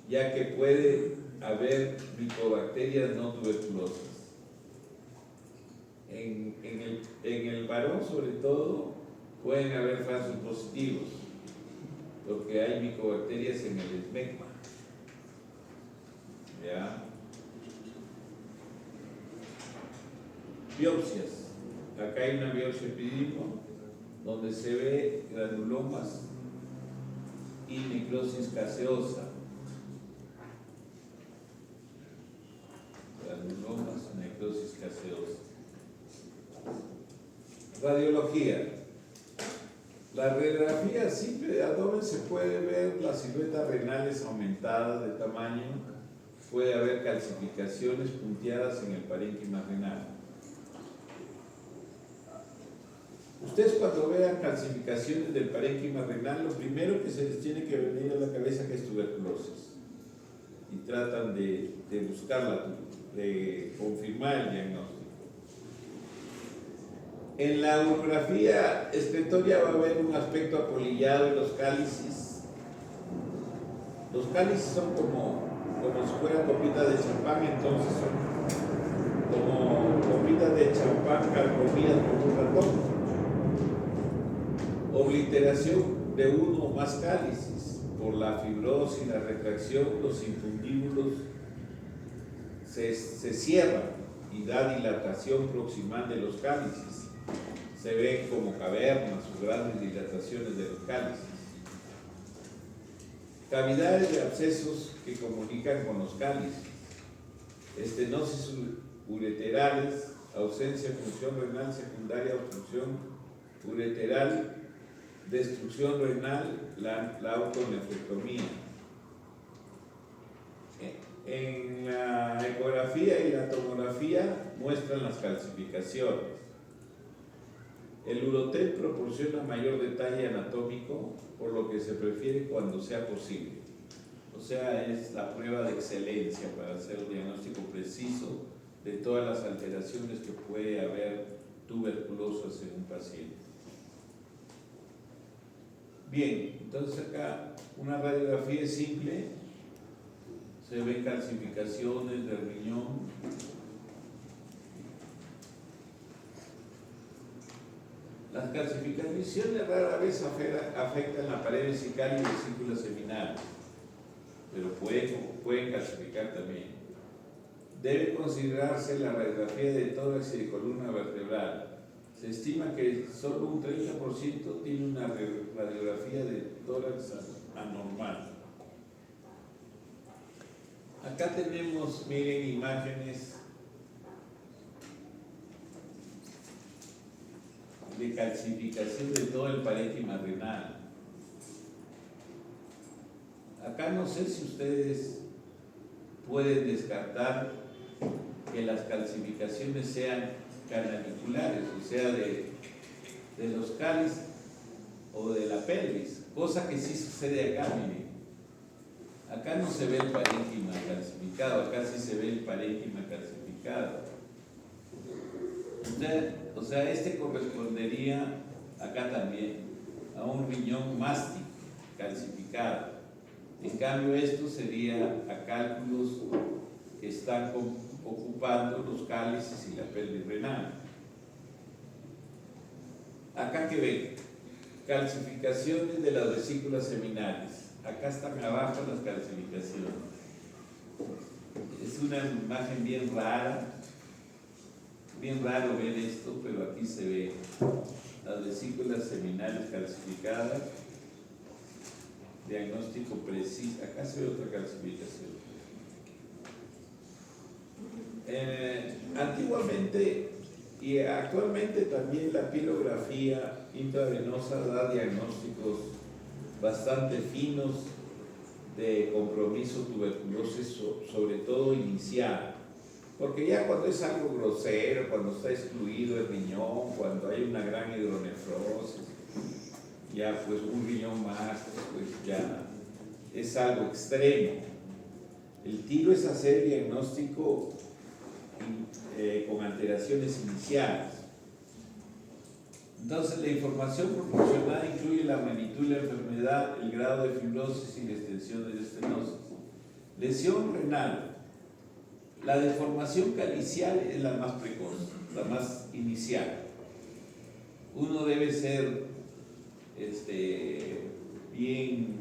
ya que puede haber micobacterias no tuberculosas. En el varón, sobre todo, pueden haber falsos positivos, porque hay micobacterias en el esmegma. ¿Ya? Biopsias. Acá hay una biopsia epidídimo donde se ve granulomas y necrosis caseosa. Granulomas y necrosis caseosa. Radiología. La radiografía simple de abdomen se puede ver las siluetas renales aumentadas de tamaño, puede haber calcificaciones punteadas en el parénquima renal. Ustedes cuando vean calcificaciones del parénquima renal, lo primero que se les tiene que venir a la cabeza que es tuberculosis. Y tratan de buscarla, de confirmar el diagnóstico. En la urografía excretoria va a haber un aspecto apolillado en los cálices. Los cálices son como si fueran copitas de champán, entonces son como copitas de champán carcomidas por un ratón. Obliteración de uno o más cálices. Por la fibrosis, la retracción, los infundíbulos se cierran y da dilatación proximal de los cálices. Se ven como cavernas o grandes dilataciones de los cálices. Cavidades de abscesos que comunican con los cálices. Estenosis ureterales, ausencia de función renal secundaria, obstrucción ureteral, destrucción renal, la autonefrectomía. En la ecografía y la tomografía muestran las calcificaciones. El Urotel proporciona mayor detalle anatómico, por lo que se prefiere cuando sea posible. O sea, es la prueba de excelencia para hacer un diagnóstico preciso de todas las alteraciones que puede haber tuberculosas en un paciente. Bien, entonces acá una radiografía es simple, se ven calcificaciones del riñón. Las calcificaciones rara vez afectan la pared vesical y vesícula seminal, pero pueden calcificar también. Debe considerarse la radiografía de tórax y de columna vertebral. Se estima que solo un 30% tiene una radiografía de tórax anormal. Acá tenemos, miren, imágenes de calcificación de todo el parénquima renal. Acá no sé si ustedes pueden descartar que las calcificaciones sean canaliculares, o sea, de los cálices o de la pelvis, cosa que sí sucede acá, miren. Acá no se ve el parénquima calcificado, acá sí se ve el parénquima calcificado. O sea, este correspondería acá también a un riñón mástico calcificado. En cambio, esto sería a cálculos que están ocupando los cálices y la pelvis renal. Acá que ven, calcificaciones de las vesículas seminales. Acá están abajo las calcificaciones. Es una imagen bien rara, bien raro ver esto, pero aquí se ve las vesículas seminales calcificadas, diagnóstico preciso. Acá se ve otra calcificación. Antiguamente y actualmente también la pilografía intravenosa da diagnósticos bastante finos de compromiso tuberculosis, sobre todo inicial, porque ya cuando es algo grosero, cuando está excluido el riñón, cuando hay una gran hidronefrosis, ya pues un riñón más, pues ya es algo extremo. El tiro es hacer diagnóstico con alteraciones iniciales. Entonces, la información proporcionada incluye la magnitud de la enfermedad, el grado de fibrosis y la extensión de la estenosis. Lesión renal. La deformación calicial es la más precoz, la más inicial. Uno debe ser bien,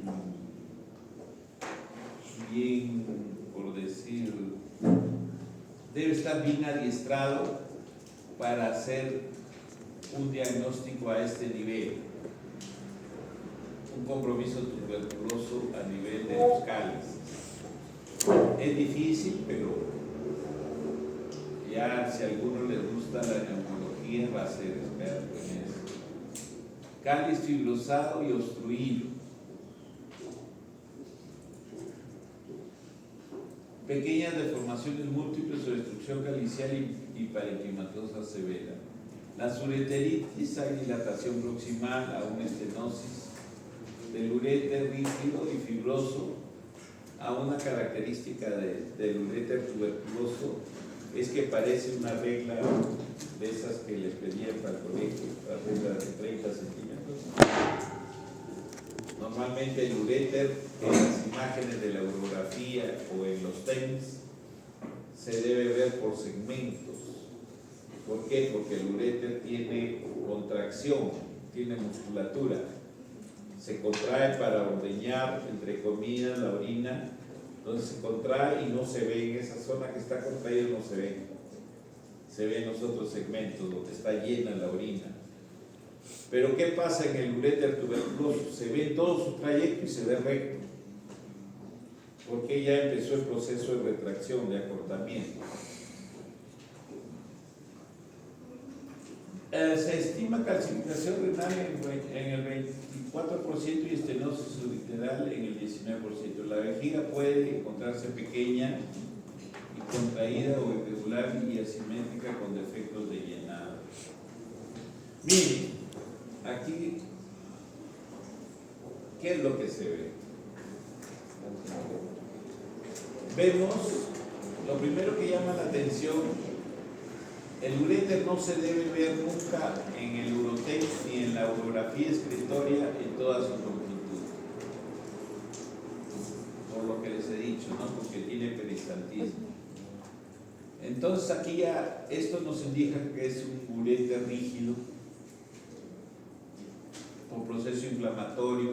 por decir, debe estar bien adiestrado para hacer un diagnóstico a este nivel, un compromiso tuberculoso a nivel de los cálices. Es difícil, pero ya si a alguno le gusta la neumología va a ser experto en eso. Cáliz fibrosado y obstruido. Pequeñas deformaciones múltiples o destrucción calicial y parenquimatosa severa. La ureteritis hay dilatación proximal a una estenosis del uréter rígido y fibroso. A una característica del uréter tuberculoso es que parece una regla de esas que les pedían para el colegio, la regla de 30 centímetros. Normalmente el uréter en las imágenes de la urografía o en los TENS se debe ver por segmentos. ¿Por qué? Porque el uréter tiene contracción, tiene musculatura. Se contrae para ordeñar, entre comillas, la orina. Entonces se contrae y no se ve en esa zona que está contraída, no se ve. Se ve en los otros segmentos donde está llena la orina. Pero ¿qué pasa en el uréter tuberculoso? Se ve todo su trayecto y se ve recto, porque ya empezó el proceso de retracción, de acortamiento. Se estima calcificación renal en el 24% y estenosis ureteral en el 19%. La vejiga puede encontrarse pequeña y contraída o irregular y asimétrica con defectos de llenado. Miren, aquí, ¿qué es lo que se ve? Vemos, lo primero que llama la atención, el uréter no se debe ver nunca en el urotex ni en la urografía excretoria en toda su longitud, por lo que les he dicho, ¿no? Porque tiene peristaltismo. Entonces aquí ya esto nos indica que es un uréter rígido por proceso inflamatorio,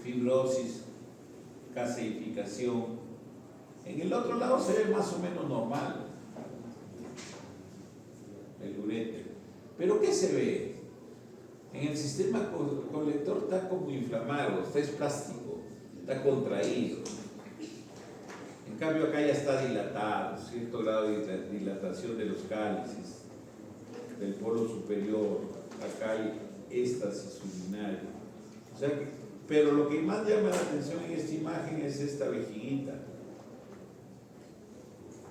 fibrosis, caseificación. En el otro lado se ve más o menos normal el uréter. ¿Pero qué se ve? En el sistema colector está como inflamado, está esplástico, está contraído. cambio acá ya está dilatado, cierto grado de dilatación de los cálices, del polo superior, acá hay éstasis urinaria. O sea, pero lo que más llama la atención en esta imagen es esta vejiguita.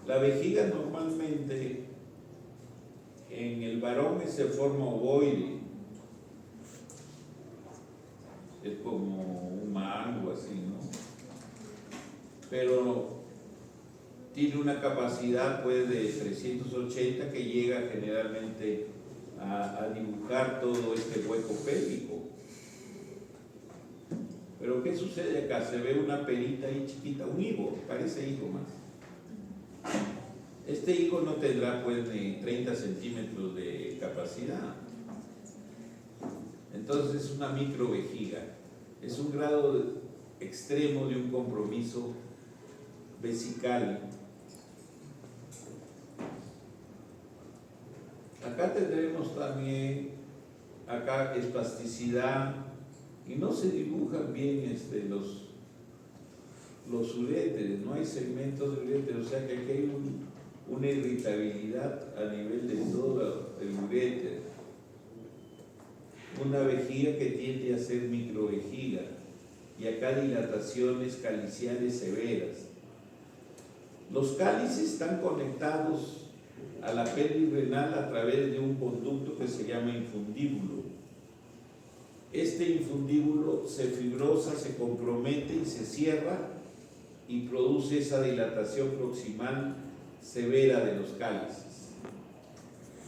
La vejiga normalmente en el varón es de forma ovoide, es como un mango así, ¿no? Pero tiene una capacidad pues de 380 que llega generalmente a dibujar todo este hueco pélvico. Pero ¿qué sucede acá? Se ve una perita ahí chiquita, un higo, parece higo más. Este higo no tendrá pues ni 30 centímetros de capacidad. Entonces es una microvejiga. Es un grado extremo de un compromiso vesical. Acá tendremos también, acá espasticidad, y no se dibujan bien los uréteres, no hay segmentos de uréter, o sea que aquí hay una irritabilidad a nivel de todo el uréter. Una vejiga que tiende a ser microvejiga, y acá dilataciones caliciales severas. Los cálices están conectados a la pelvis renal a través de un conducto que se llama infundíbulo. Este infundíbulo se fibrosa, se compromete y se cierra y produce esa dilatación proximal severa de los cálices.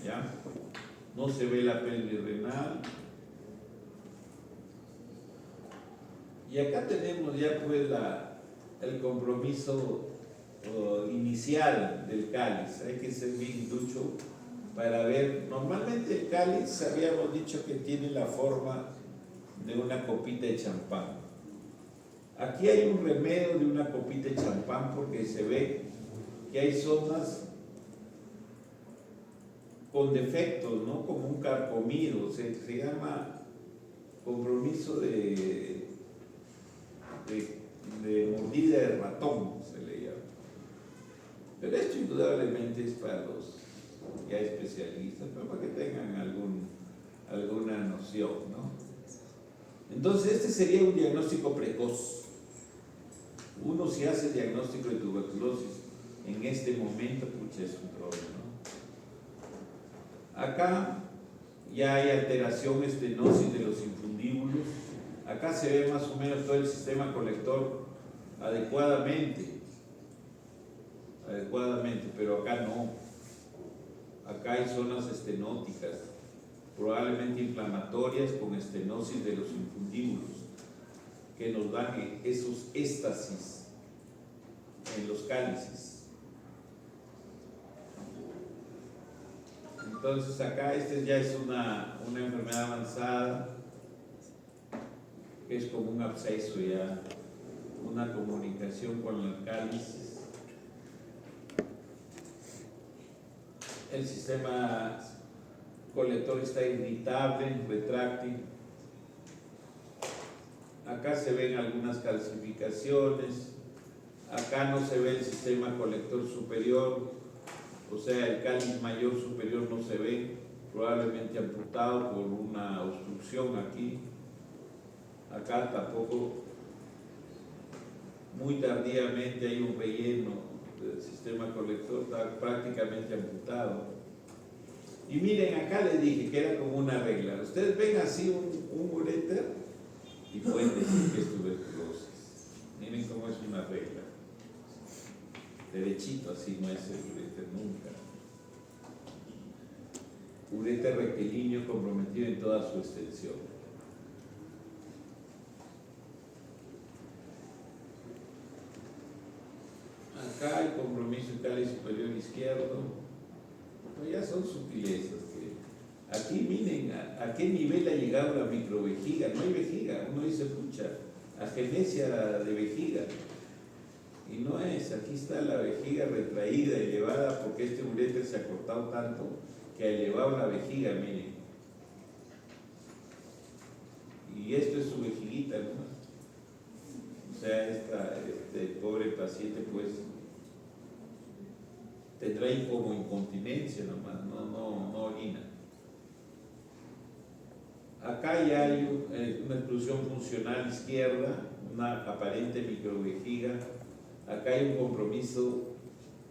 ¿Ya? No se ve la pelvis renal. Y acá tenemos ya pues el compromiso inicial del cáliz. Hay que ser bien ducho para ver. Normalmente el cáliz habíamos dicho que tiene la forma de una copita de champán. Aquí hay un remedio de una copita de champán porque se ve que hay zonas con defectos, ¿no? Como un carcomido, se llama compromiso de mordida de ratón, se le llama. Pero esto indudablemente es para los ya especialistas, pero para que tengan alguna noción, ¿no? Entonces este sería un diagnóstico precoz. Uno si hace diagnóstico de tuberculosis en este momento, pucha, es un problema, ¿no? Acá ya hay alteración, estenosis de los infundíbulos. Acá se ve más o menos todo el sistema colector adecuadamente, pero acá no. Acá hay zonas estenóticas, probablemente inflamatorias con estenosis de los infundíbulos, que nos dan esos éstasis en los cálices. Entonces acá ya es una enfermedad avanzada, que es como un absceso ya, una comunicación con los cálices. El sistema colector está irritable, retráctil. Acá se ven algunas calcificaciones. Acá no se ve el sistema colector superior, o sea, el cáliz mayor superior no se ve, probablemente amputado por una obstrucción aquí. Acá tampoco, muy tardíamente hay un relleno del sistema colector, está prácticamente amputado. Y miren, acá les dije que era como una regla. Ustedes ven así un uréter y pueden decir que es tuberculosis. Miren cómo es una regla. Derechito, así no es el uréter nunca. Uréter rectilíneo comprometido en toda su extensión. Acá hay compromiso en cáliz superior izquierdo. Pues ya son sutilezas. Aquí miren a qué nivel ha llegado la microvejiga. No hay vejiga. Uno dice, pucha, agenesia de vejiga. Y no es. Aquí está la vejiga retraída, elevada, porque este uréter se ha cortado tanto que ha elevado la vejiga, miren. Y esto es su vejiguita, ¿no? O sea, este pobre paciente, pues, tendrá ahí como incontinencia nomás, no orina. Acá ya hay una exclusión funcional izquierda, una aparente microvejiga. Acá hay un compromiso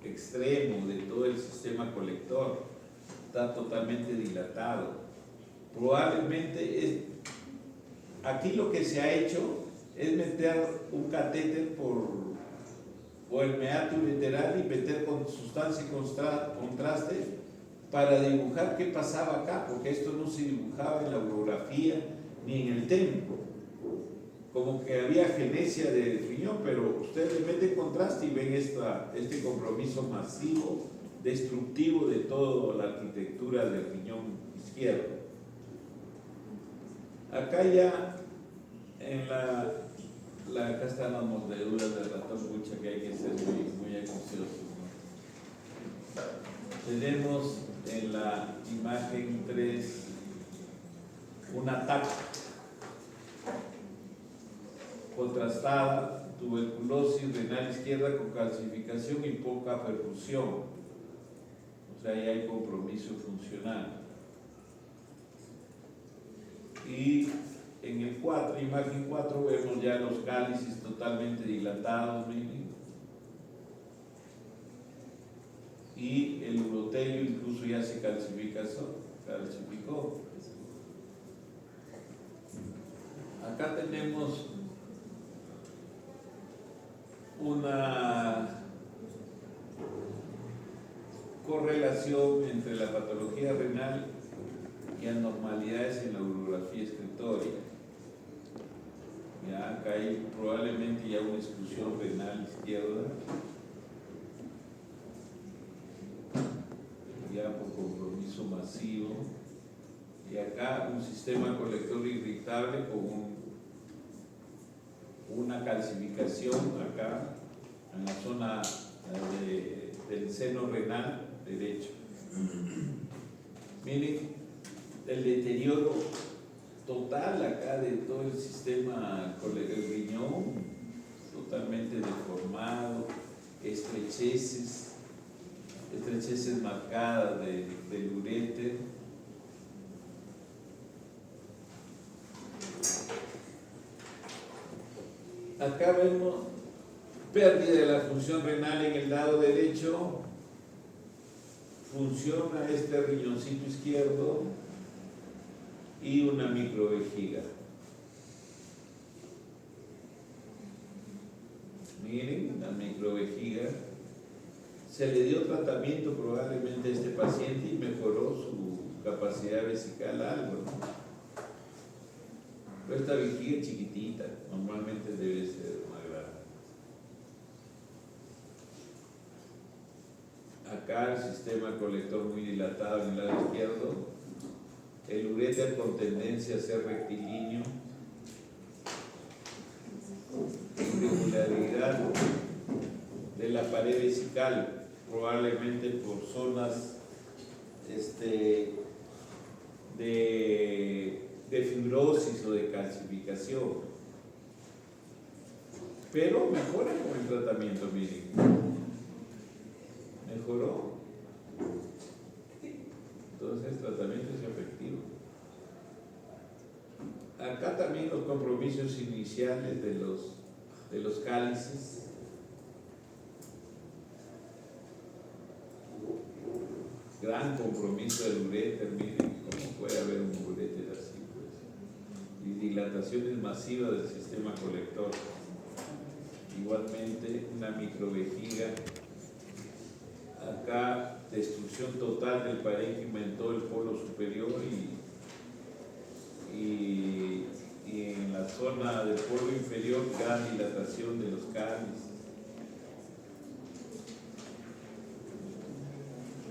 extremo de todo el sistema colector, está totalmente dilatado. Probablemente aquí lo que se ha hecho es meter un catéter por el meato ureteral y meter con sustancia y contraste para dibujar qué pasaba acá, porque esto no se dibujaba en la urografía ni en el tempo. Como que había genesia del riñón, pero ustedes le meten contraste y ven este compromiso masivo, destructivo de toda la arquitectura del riñón izquierdo. Acá ya acá están las mordeduras del ratón pucha, que hay que ser muy acuciosos, ¿no? Tenemos en la imagen 3 un ataque contrastada, tuberculosis renal izquierda con calcificación y poca perfusión, o sea, ahí hay compromiso funcional. Y en el 4, imagen 4, vemos ya los cálices totalmente dilatados, miren. Y el urotelio incluso ya se calcificó. Acá tenemos una correlación entre la patología renal y anormalidades en la urografía excretoria. Ya acá hay probablemente ya una exclusión renal izquierda, ya por compromiso masivo, y acá un sistema colector irritable con una calcificación acá en la zona del seno renal derecho. Miren el deterioro total acá de todo el sistema, el riñón totalmente deformado, estrecheces marcadas del uréter. Acá vemos pérdida de la función renal en el lado derecho, funciona este riñoncito izquierdo y una microvejiga. Miren la microvejiga. Se le dio tratamiento probablemente a este paciente y mejoró su capacidad vesical algo, ¿no? Pero esta vejiga es chiquitita, normalmente debe ser más grande. Acá el sistema colector muy dilatado en el lado izquierdo, el uréter con tendencia a ser rectilíneo, irregularidad de la pared vesical, probablemente por zonas de fibrosis o de calcificación, pero mejora con el tratamiento, miren, mejoró. Entonces el tratamiento es efectivo. Acá también los compromisos iniciales de los cálices. Gran compromiso del uréter, miren cómo puede haber un uréter así, pues. Y dilataciones masivas del sistema colector. Igualmente una microvejiga. Acá destrucción total del parénquima en todo el polo superior y en la zona del polo inferior gran dilatación de los cálices.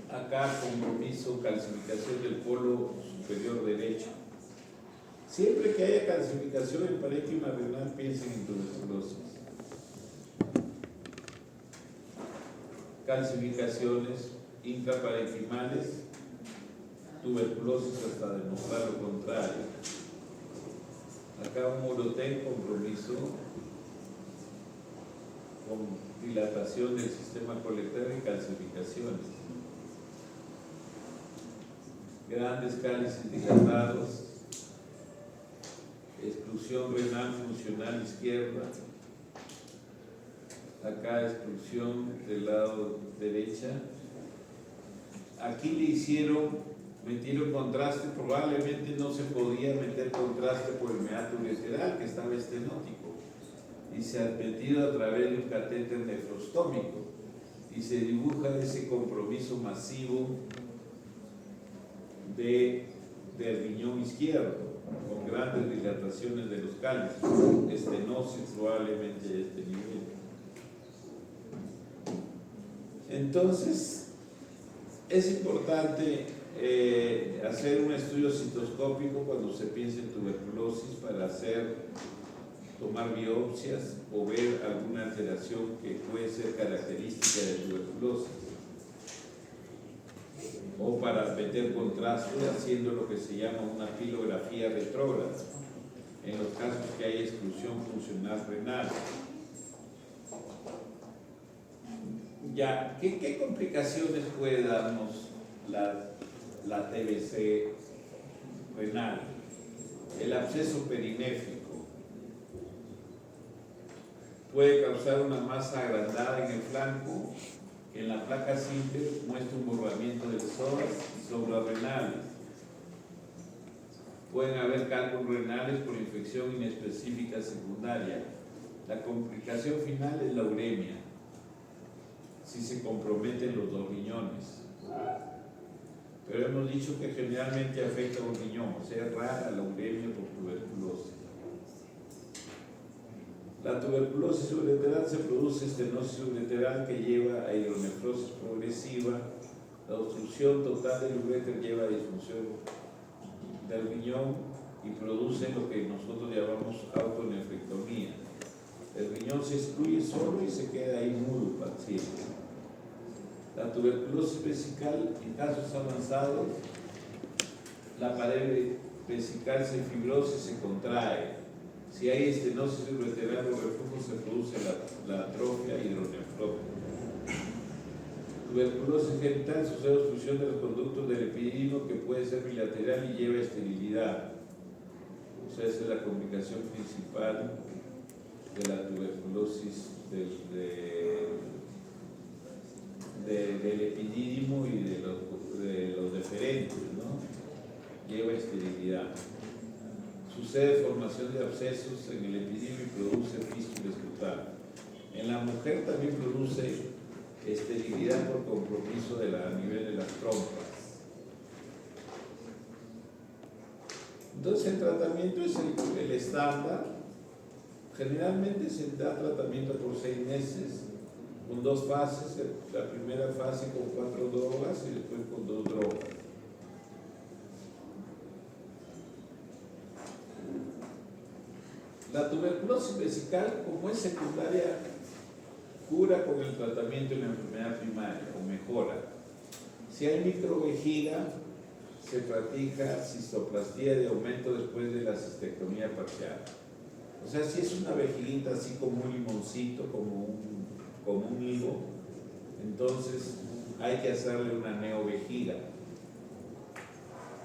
Acá compromiso, calcificación del polo superior derecho. Siempre que haya calcificación en parénquima renal, piensen en tuberculosis. Calcificaciones intraparenquimales, tuberculosis hasta demostrar lo contrario. Acá un urotel compromiso con dilatación del sistema colector y calcificaciones. Grandes cálices dilatados, exclusión renal funcional izquierda, acá exclusión del lado derecha. Aquí metieron contraste, probablemente no se podía meter contraste por el meato ureteral que estaba estenótico, y se ha metido a través de un catéter nefrostómico y se dibuja ese compromiso masivo del riñón izquierdo, con grandes dilataciones de los cálices, estenosis probablemente de este nivel. Entonces, es importante hacer un estudio citoscópico cuando se piensa en tuberculosis para tomar biopsias o ver alguna alteración que puede ser característica de tuberculosis, o para meter contraste haciendo lo que se llama una pilografía retrógrada en los casos que hay exclusión funcional renal. Ya, ¿qué complicaciones puede darnos la TBC renal? El absceso perinéfrico puede causar una masa agrandada en el flanco, que en la placa simple muestra un borramiento del psoas y suprarrenales. Pueden haber cálculos renales por infección inespecífica secundaria. La complicación final es la uremia, si se comprometen los dos riñones. Pero hemos dicho que generalmente afecta a un riñón, o sea, es rara la uremia por tuberculosis. La tuberculosis ureteral se produce estenosis ureteral que lleva a hidronefrosis progresiva. La obstrucción total del uréter lleva a disfunción del riñón y produce lo que nosotros llamamos autonefrectomía. El riñón se excluye solo y se queda ahí mudo el paciente. La tuberculosis vesical, en casos avanzados, la pared vesical se fibrosa y se contrae. Si hay estenosis ureteral o reflujo, se produce la atrofia hidronefrótica. Tuberculosis genital sucede obstrucción de los conductos del epididimo que puede ser bilateral y lleva a esterilidad. O sea, esa es la complicación principal de la tuberculosis del epididimo y de los deferentes, ¿no? Lleva a esterilidad. Sucede formación de abscesos en el epididimo y produce fístula escrotal. En la mujer también produce esterilidad por compromiso a nivel de las trompas. Entonces el tratamiento es el estándar. Generalmente se da tratamiento por 6 meses, con 2 fases. La primera fase con 4 drogas y después con 2 drogas. La tuberculosis vesical, como es secundaria, cura con el tratamiento de la enfermedad primaria o mejora. Si hay microvejiga, se practica cistoplastía de aumento después de la cistectomía parcial. O sea, si es una vejiguita así como un limoncito, como un higo, entonces hay que hacerle una neovejiga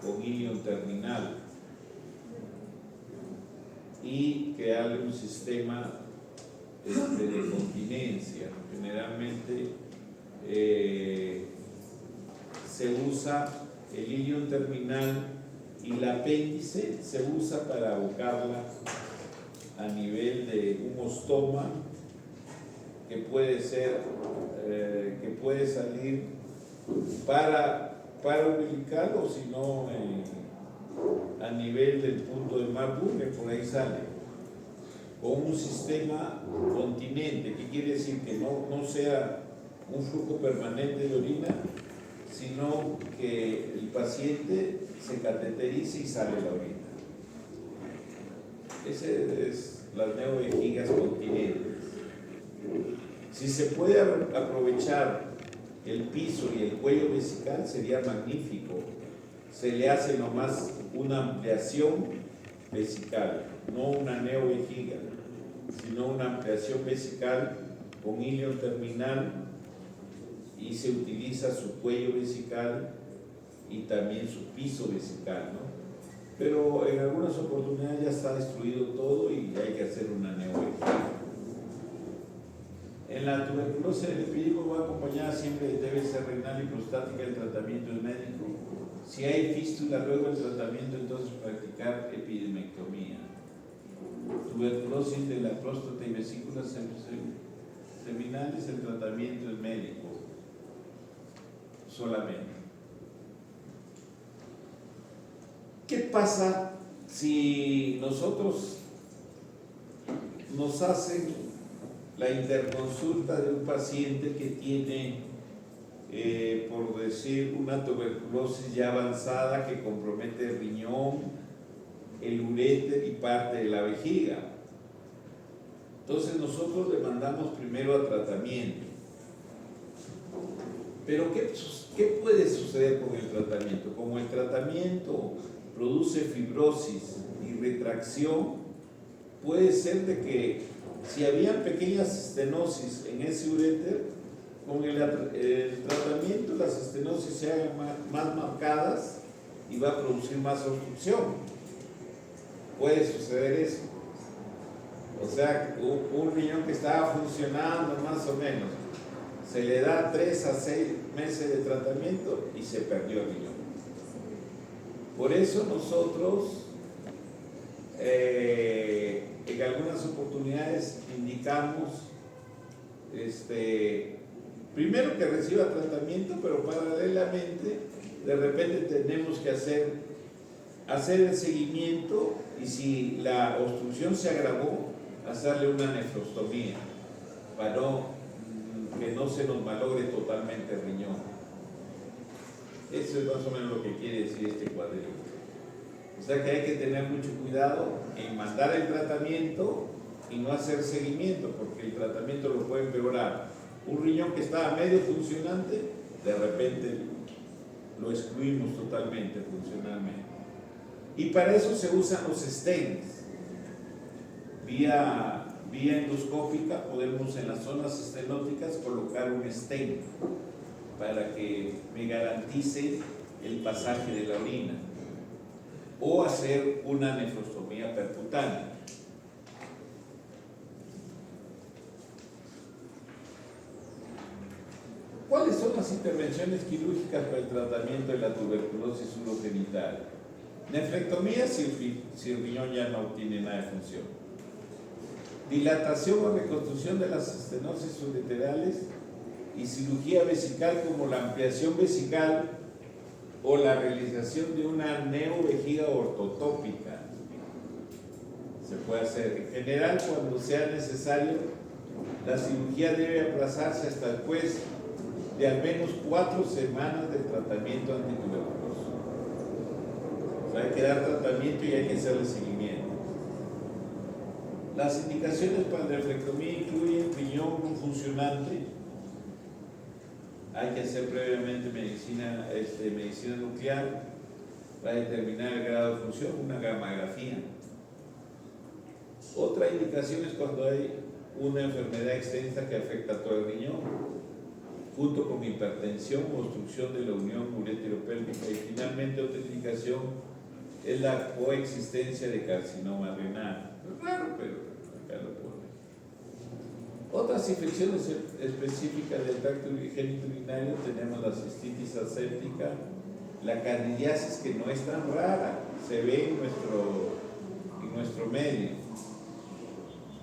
con ilion terminal y crearle un sistema de continencia. Generalmente se usa el ilion terminal y el apéndice se usa para abocarla a nivel de un ostoma que puede salir para umbilical o si no a nivel del punto de Marburg, que por ahí sale, con un sistema continente, que quiere decir que no sea un flujo permanente de orina, sino que el paciente se cateterice y sale la orina. Ese es las neovejigas continentes. Si se puede aprovechar el piso y el cuello vesical, sería magnífico. Se le hace nomás una ampliación vesical, no una neovejiga, sino una ampliación vesical con ilion terminal y se utiliza su cuello vesical y también su piso vesical, ¿no? Pero en algunas oportunidades ya está destruido todo y hay que hacer una neovejiga. En la tuberculosis del epidídimo va acompañada siempre de TBC renal y prostática. El tratamiento es médico. Si hay fístula luego el tratamiento, entonces practicar epidemectomía. Tuberculosis de la próstata y vesículas seminales, el tratamiento es médico solamente. ¿Qué pasa si nosotros nos hacen la interconsulta de un paciente que tiene, por decir, una tuberculosis ya avanzada que compromete el riñón, el uréter y parte de la vejiga? Entonces nosotros le mandamos primero a tratamiento. Pero ¿qué puede suceder con el tratamiento? Como el tratamiento produce fibrosis y retracción, puede ser de que si habían pequeñas estenosis en ese uréter, con el tratamiento las estenosis se hagan más marcadas y va a producir más obstrucción. Puede suceder eso. O sea, un riñón que estaba funcionando más o menos, se le da 3 a 6 meses de tratamiento y se perdió el riñón. Por eso nosotros en algunas oportunidades indicamos primero que reciba tratamiento, pero paralelamente de repente tenemos que hacer el seguimiento y si la obstrucción se agravó, hacerle una nefrostomía para que no se nos malogre totalmente el riñón. Eso es más o menos lo que quiere decir este cuadrito. O sea que hay que tener mucho cuidado en mandar el tratamiento y no hacer seguimiento, porque el tratamiento lo puede empeorar. Un riñón que estaba medio funcionante, de repente lo excluimos totalmente funcionalmente. Y para eso se usan los stents. Vía endoscópica podemos en las zonas estenóticas colocar un stent para que me garantice el pasaje de la orina, o hacer una nefrostomía percutánea. ¿Cuáles son las intervenciones quirúrgicas para el tratamiento de la tuberculosis urogenital? Nefrectomía si el riñón ya no tiene nada de función. Dilatación o reconstrucción de las estenosis ureterales y cirugía vesical como la ampliación vesical o la realización de una neovejiga ortotópica. Se puede hacer. En general, cuando sea necesario, la cirugía debe aplazarse hasta después de al menos 4 semanas de tratamiento antituberculoso. O sea, hay que dar tratamiento y hay que hacerle seguimiento. Las indicaciones para la nefrectomía incluyen riñón no funcionante. Hay que hacer previamente medicina nuclear para determinar el grado de función, una gammagrafía. Otra indicación es cuando hay una enfermedad extensa que afecta a todo el riñón, junto con hipertensión o obstrucción de la unión urétero-pélvica. Y finalmente otra indicación es la coexistencia de carcinoma renal. Es raro, pero acá lo pone. Otras infecciones específicas del tracto genitourinario tenemos la cistitis aséptica, la candidiasis, que no es tan rara, se ve en nuestro medio.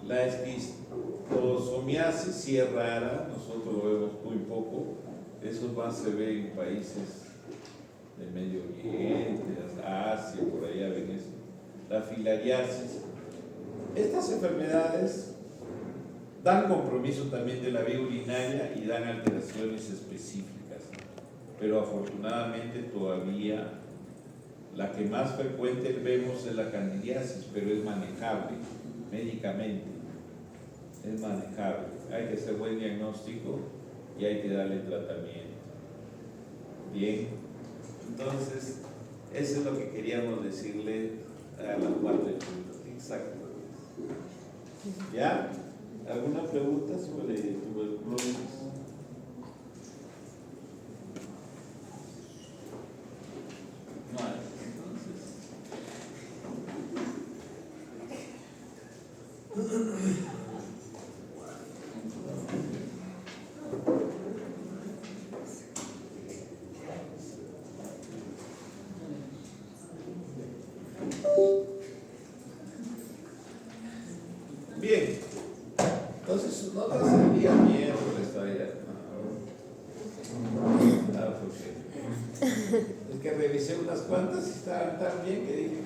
La esquistosomiasis sí es rara, nosotros lo vemos muy poco, eso más se ve en países del Medio Oriente, Asia, por allá ven eso. La filariasis. Estas enfermedades dan compromiso también de la vía urinaria y dan alteraciones específicas, pero afortunadamente todavía la que más frecuente vemos es la candidiasis, pero es manejable médicamente, es manejable. Hay que hacer buen diagnóstico y hay que darle tratamiento. Bien, entonces eso es lo que queríamos decirle a la parte de exacto. ¿Ya? ¿Alguna pregunta sobre tuberculosis? No hay. Bien, entonces sus notas el día miércoles todavía. Ah, porque es que revisé unas cuantas y estaban tan bien que dije.